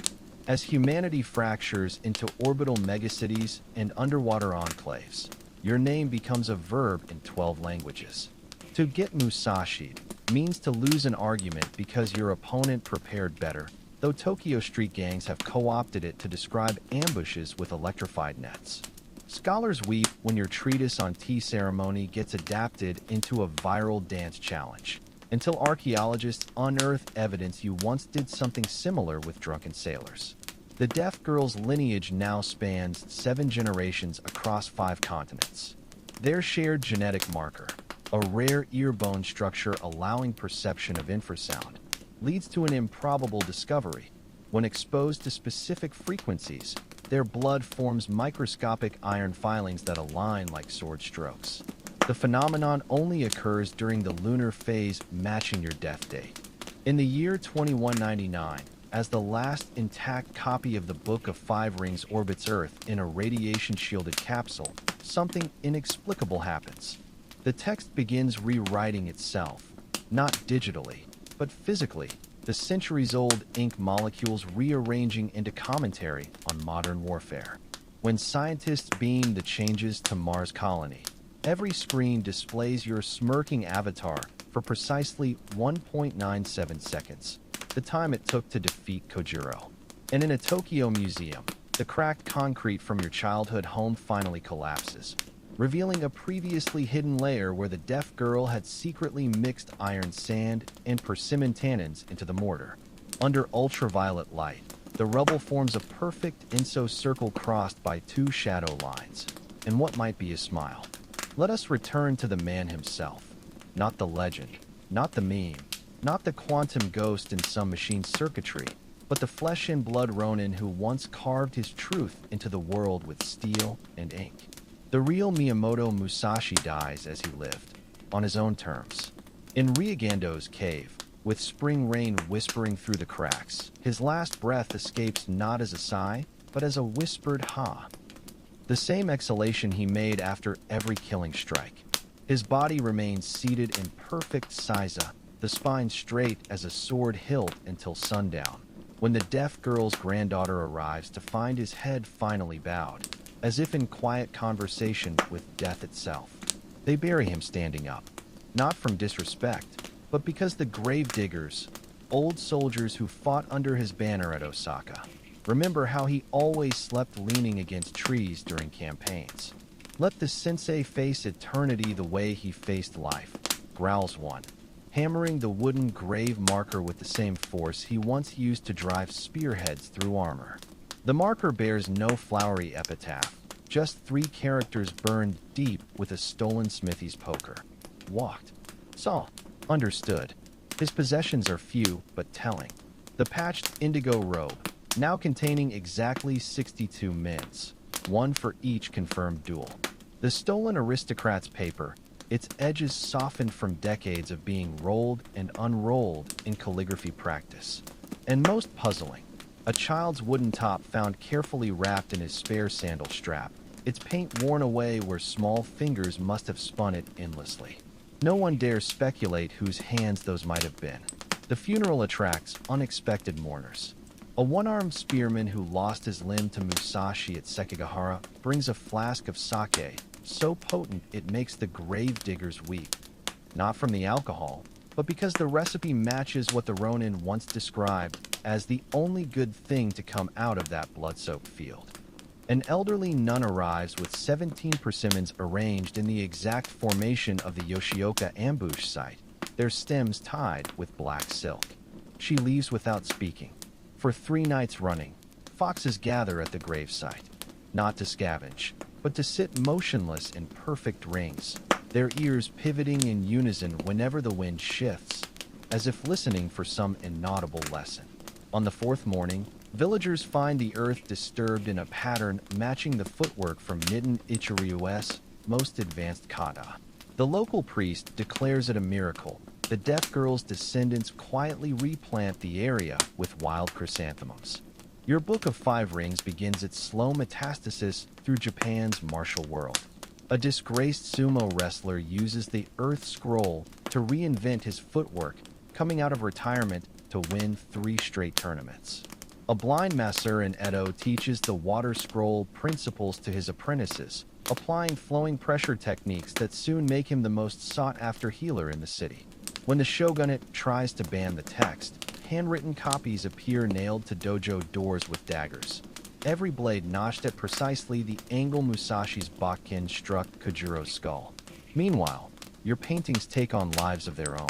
Speaker 1: As humanity fractures into orbital megacities and underwater enclaves, Your name becomes a verb in 12 languages. To get Musashi means to lose an argument because your opponent prepared better, though Tokyo street gangs have co-opted it to describe ambushes with electrified nets. Scholars weep when your treatise on tea ceremony gets adapted into a viral dance challenge, until archaeologists unearth evidence you once did something similar with drunken sailors. The deaf girl's lineage now spans 7 generations across 5 continents. Their shared genetic marker, a rare ear bone structure allowing perception of infrasound, leads to an improbable discovery. When exposed to specific frequencies, their blood forms microscopic iron filings that align like sword strokes. The phenomenon only occurs during the lunar phase matching your death date. In the year 2199, as the last intact copy of the Book of Five Rings orbits Earth in a radiation-shielded capsule, something inexplicable happens. The text begins rewriting itself, not digitally, but physically, the centuries-old ink molecules rearranging into commentary on modern warfare. When scientists beam the changes to Mars colony, every screen displays your smirking avatar for precisely 1.97 seconds, the time it took to defeat Kojiro. And in a Tokyo museum, the cracked concrete from your childhood home finally collapses, revealing a previously hidden layer where the deaf girl had secretly mixed iron sand and persimmon tannins into the mortar. Under ultraviolet light, the rubble forms a perfect inso circle crossed by 2 shadow lines, and what might be a smile. Let us return to the man himself, not the legend, not the meme, not the quantum ghost in some machine circuitry, but the flesh and blood ronin who once carved his truth into the world with steel and ink. The real Miyamoto Musashi dies as he lived, on his own terms. In Ryogando's cave, with spring rain whispering through the cracks, his last breath escapes not as a sigh, but as a whispered ha. The same exhalation he made after every killing strike. His body remains seated in perfect seiza, the spine straight as a sword hilt until sundown, when the deaf girl's granddaughter arrives to find his head finally bowed, as if in quiet conversation with death itself. They bury him standing up, not from disrespect, but because the grave diggers, old soldiers who fought under his banner at Osaka, remember how he always slept leaning against trees during campaigns. Let the sensei face eternity the way he faced life, growls one, hammering the wooden grave marker with the same force he once used to drive spearheads through armor. The marker bears no flowery epitaph, just 3 characters burned deep with a stolen smithy's poker. Walked. Saw. Understood. His possessions are few, but telling. The patched indigo robe, now containing exactly 62 mints, 1 for each confirmed duel. The stolen aristocrat's paper, its edges softened from decades of being rolled and unrolled in calligraphy practice. And most puzzling, a child's wooden top found carefully wrapped in his spare sandal strap, its paint worn away where small fingers must have spun it endlessly. No one dares speculate whose hands those might have been. The funeral attracts unexpected mourners. A one-armed spearman who lost his limb to Musashi at Sekigahara brings a flask of sake, so potent it makes the grave diggers weep. Not from the alcohol, but because the recipe matches what the ronin once described as the only good thing to come out of that blood-soaked field. An elderly nun arrives with 17 persimmons arranged in the exact formation of the Yoshioka ambush site, their stems tied with black silk. She leaves without speaking. For 3 nights running, foxes gather at the gravesite, not to scavenge, but to sit motionless in perfect rings, their ears pivoting in unison whenever the wind shifts, as if listening for some inaudible lesson. On the 4th morning, villagers find the earth disturbed in a pattern matching the footwork from Nitin Ichiryu's most advanced kata. The local priest declares it a miracle. The deaf girl's descendants quietly replant the area with wild chrysanthemums. Your Book of Five Rings begins its slow metastasis through Japan's martial world. A disgraced sumo wrestler uses the Earth Scroll to reinvent his footwork, coming out of retirement to win 3 straight tournaments. A blind masseur in Edo teaches the Water Scroll principles to his apprentices, applying flowing pressure techniques that soon make him the most sought-after healer in the city. When the shogunate tries to ban the text, handwritten copies appear nailed to dojo doors with daggers. Every blade notched at precisely the angle Musashi's bakkin struck Kojiro's skull. Meanwhile, your paintings take on lives of their own.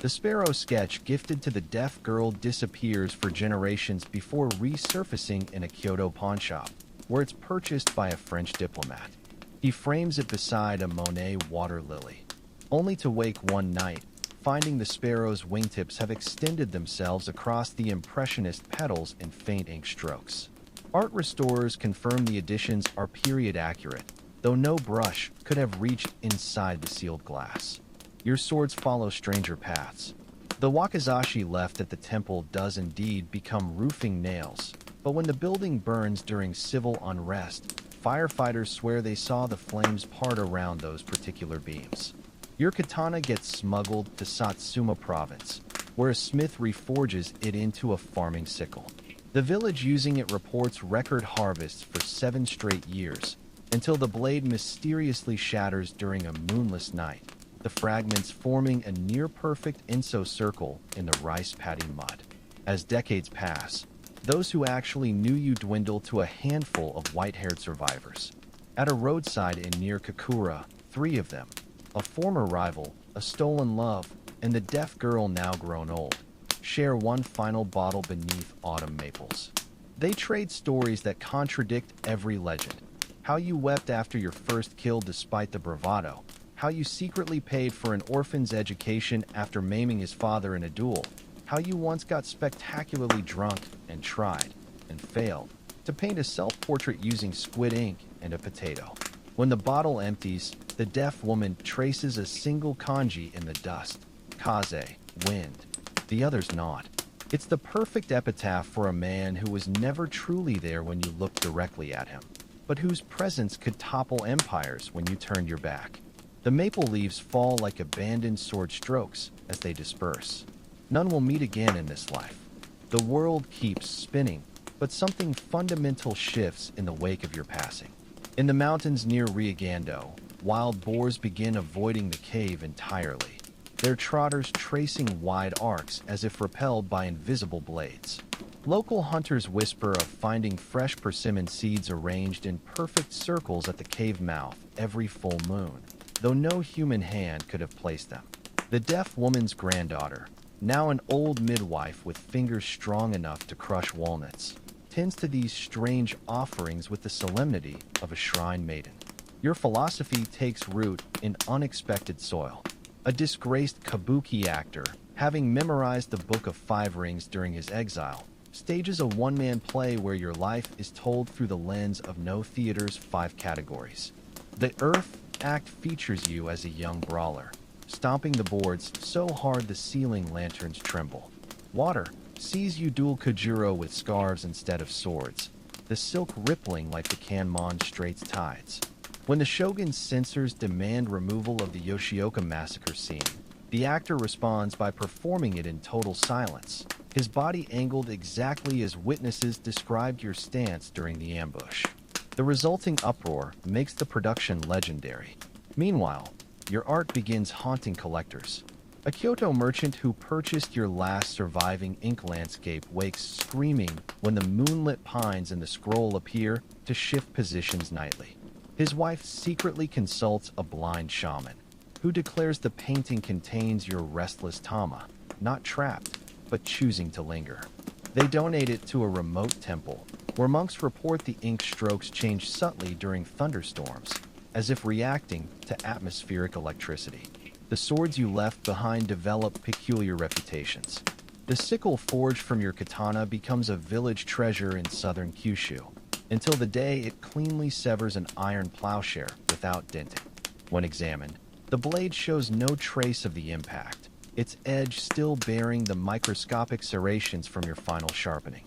Speaker 1: The sparrow sketch gifted to the deaf girl disappears for generations before resurfacing in a Kyoto pawnshop, where it's purchased by a French diplomat. He frames it beside a Monet water lily, only to wake one night, finding the sparrow's wingtips have extended themselves across the impressionist petals in faint ink strokes. Art restorers confirm the additions are period accurate, though no brush could have reached inside the sealed glass. Your swords follow stranger paths. The wakizashi left at the temple does indeed become roofing nails, but when the building burns during civil unrest, firefighters swear they saw the flames part around those particular beams. Your katana gets smuggled to Satsuma province, where a smith reforges it into a farming sickle. The village using it reports record harvests for 7 straight years, until the blade mysteriously shatters during a moonless night, the fragments forming a near-perfect Inso circle in the rice paddy mud. As decades pass, those who actually knew you dwindle to a handful of white-haired survivors. At a roadside inn near Kakura, 3 of them, a former rival, a stolen love, and the deaf girl now grown old, share one final bottle beneath autumn maples. They trade stories that contradict every legend. How you wept after your first kill despite the bravado, how you secretly paid for an orphan's education after maiming his father in a duel, how you once got spectacularly drunk and tried, and failed, to paint a self-portrait using squid ink and a potato. When the bottle empties, the deaf woman traces a single kanji in the dust, kaze, wind. The other's not. It's the perfect epitaph for a man who was never truly there when you looked directly at him, but whose presence could topple empires when you turned your back. The maple leaves fall like abandoned sword strokes as they disperse. None will meet again in this life. The world keeps spinning, but something fundamental shifts in the wake of your passing. In the mountains near Ryagando, wild boars begin avoiding the cave entirely, their trotters tracing wide arcs as if repelled by invisible blades. Local hunters whisper of finding fresh persimmon seeds arranged in perfect circles at the cave mouth every full moon, though no human hand could have placed them. The deaf woman's granddaughter, now an old midwife with fingers strong enough to crush walnuts, tends to these strange offerings with the solemnity of a shrine maiden. Your philosophy takes root in unexpected soil. A disgraced kabuki actor, having memorized the Book of 5 Rings during his exile, stages a one-man play where your life is told through the lens of no theater's 5 categories. The Earth act features you as a young brawler, stomping the boards so hard the ceiling lanterns tremble. Water sees you duel Kojiro with scarves instead of swords, the silk rippling like the Kanmon Straits tides. When the shogun's censors demand removal of the Yoshioka massacre scene, the actor responds by performing it in total silence, his body angled exactly as witnesses described your stance during the ambush. The resulting uproar makes the production legendary. Meanwhile, your art begins haunting collectors. A Kyoto merchant who purchased your last surviving ink landscape wakes screaming when the moonlit pines in the scroll appear to shift positions nightly. His wife secretly consults a blind shaman, who declares the painting contains your restless Tama, not trapped, but choosing to linger. They donate it to a remote temple, where monks report the ink strokes change subtly during thunderstorms, as if reacting to atmospheric electricity. The swords you left behind develop peculiar reputations. The sickle forged from your katana becomes a village treasure in southern Kyushu, until the day it cleanly severs an iron plowshare without denting. When examined, the blade shows no trace of the impact, its edge still bearing the microscopic serrations from your final sharpening.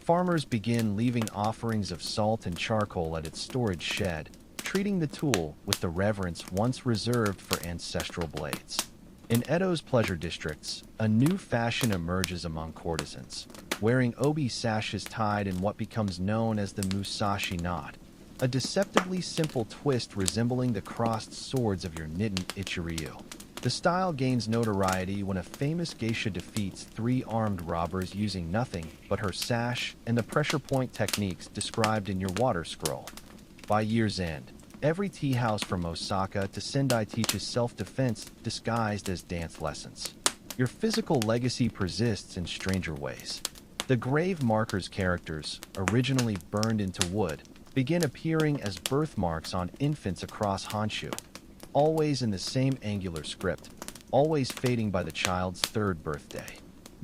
Speaker 1: Farmers begin leaving offerings of salt and charcoal at its storage shed, treating the tool with the reverence once reserved for ancestral blades. In Edo's pleasure districts, a new fashion emerges among courtesans, wearing obi sashes tied in what becomes known as the Musashi knot, a deceptively simple twist resembling the crossed swords of your Nitten Ichiryu. The style gains notoriety when a famous geisha defeats three armed robbers using nothing but her sash and the pressure point techniques described in your water scroll. By year's end, every tea house from Osaka to Sendai teaches self-defense disguised as dance lessons. Your physical legacy persists in stranger ways. The grave markers characters, originally burned into wood, begin appearing as birthmarks on infants across Honshu, always in the same angular script, always fading by the child's third birthday.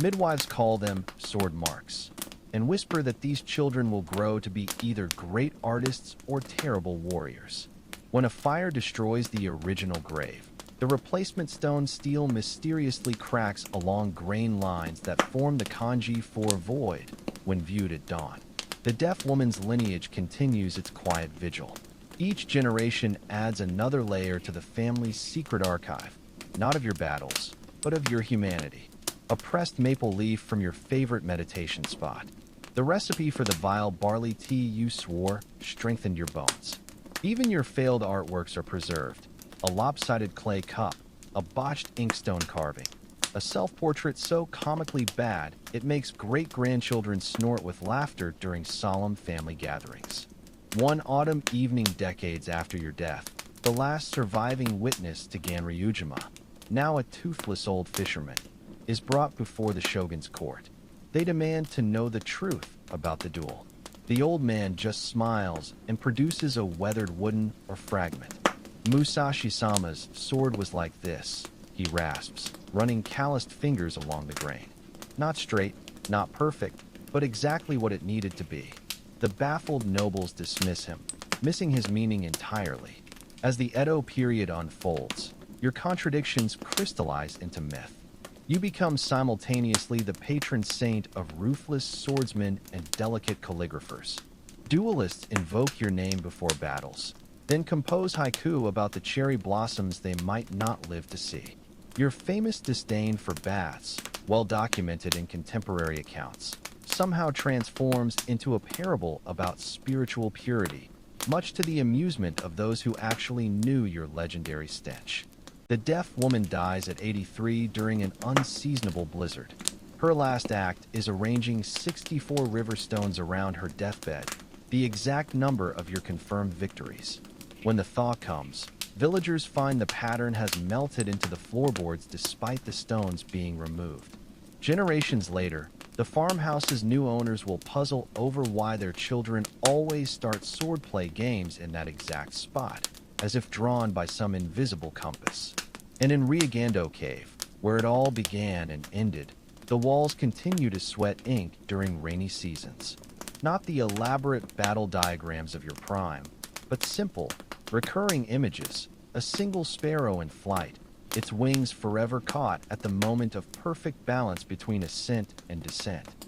Speaker 1: Midwives call them sword marks, and whisper that these children will grow to be either great artists or terrible warriors. When a fire destroys the original grave, the replacement stone steel mysteriously cracks along grain lines that form the kanji for void when viewed at dawn. The deaf woman's lineage continues its quiet vigil. Each generation adds another layer to the family's secret archive, not of your battles, but of your humanity. A pressed maple leaf from your favorite meditation spot. The recipe for the vile barley tea you swore strengthened your bones. Even your failed artworks are preserved. A lopsided clay cup, a botched inkstone carving, a self-portrait so comically bad it makes great-grandchildren snort with laughter during solemn family gatherings. One autumn evening decades after your death, the last surviving witness to Ganryujima, now a toothless old fisherman, is brought before the shogun's court. They demand to know the truth about the duel. The old man just smiles and produces a weathered wooden or fragment. Musashi-sama's sword was like this, he rasps, running calloused fingers along the grain. Not straight, not perfect, but exactly what it needed to be. The baffled nobles dismiss him, missing his meaning entirely. As the Edo period unfolds, your contradictions crystallize into myth. You become simultaneously the patron saint of ruthless swordsmen and delicate calligraphers. Duelists invoke your name before battles, then compose haiku about the cherry blossoms they might not live to see. Your famous disdain for baths, well documented in contemporary accounts, somehow transforms into a parable about spiritual purity, much to the amusement of those who actually knew your legendary stench. The deaf woman dies at 83 during an unseasonable blizzard. Her last act is arranging 64 river stones around her deathbed, the exact number of your confirmed victories. When the thaw comes, villagers find the pattern has melted into the floorboards despite the stones being removed. Generations later, the farmhouse's new owners will puzzle over why their children always start swordplay games in that exact spot, as if drawn by some invisible compass. And in Ryagando Cave, where it all began and ended, the walls continue to sweat ink during rainy seasons. Not the elaborate battle diagrams of your prime, but simple, recurring images, a single sparrow in flight, its wings forever caught at the moment of perfect balance between ascent and descent.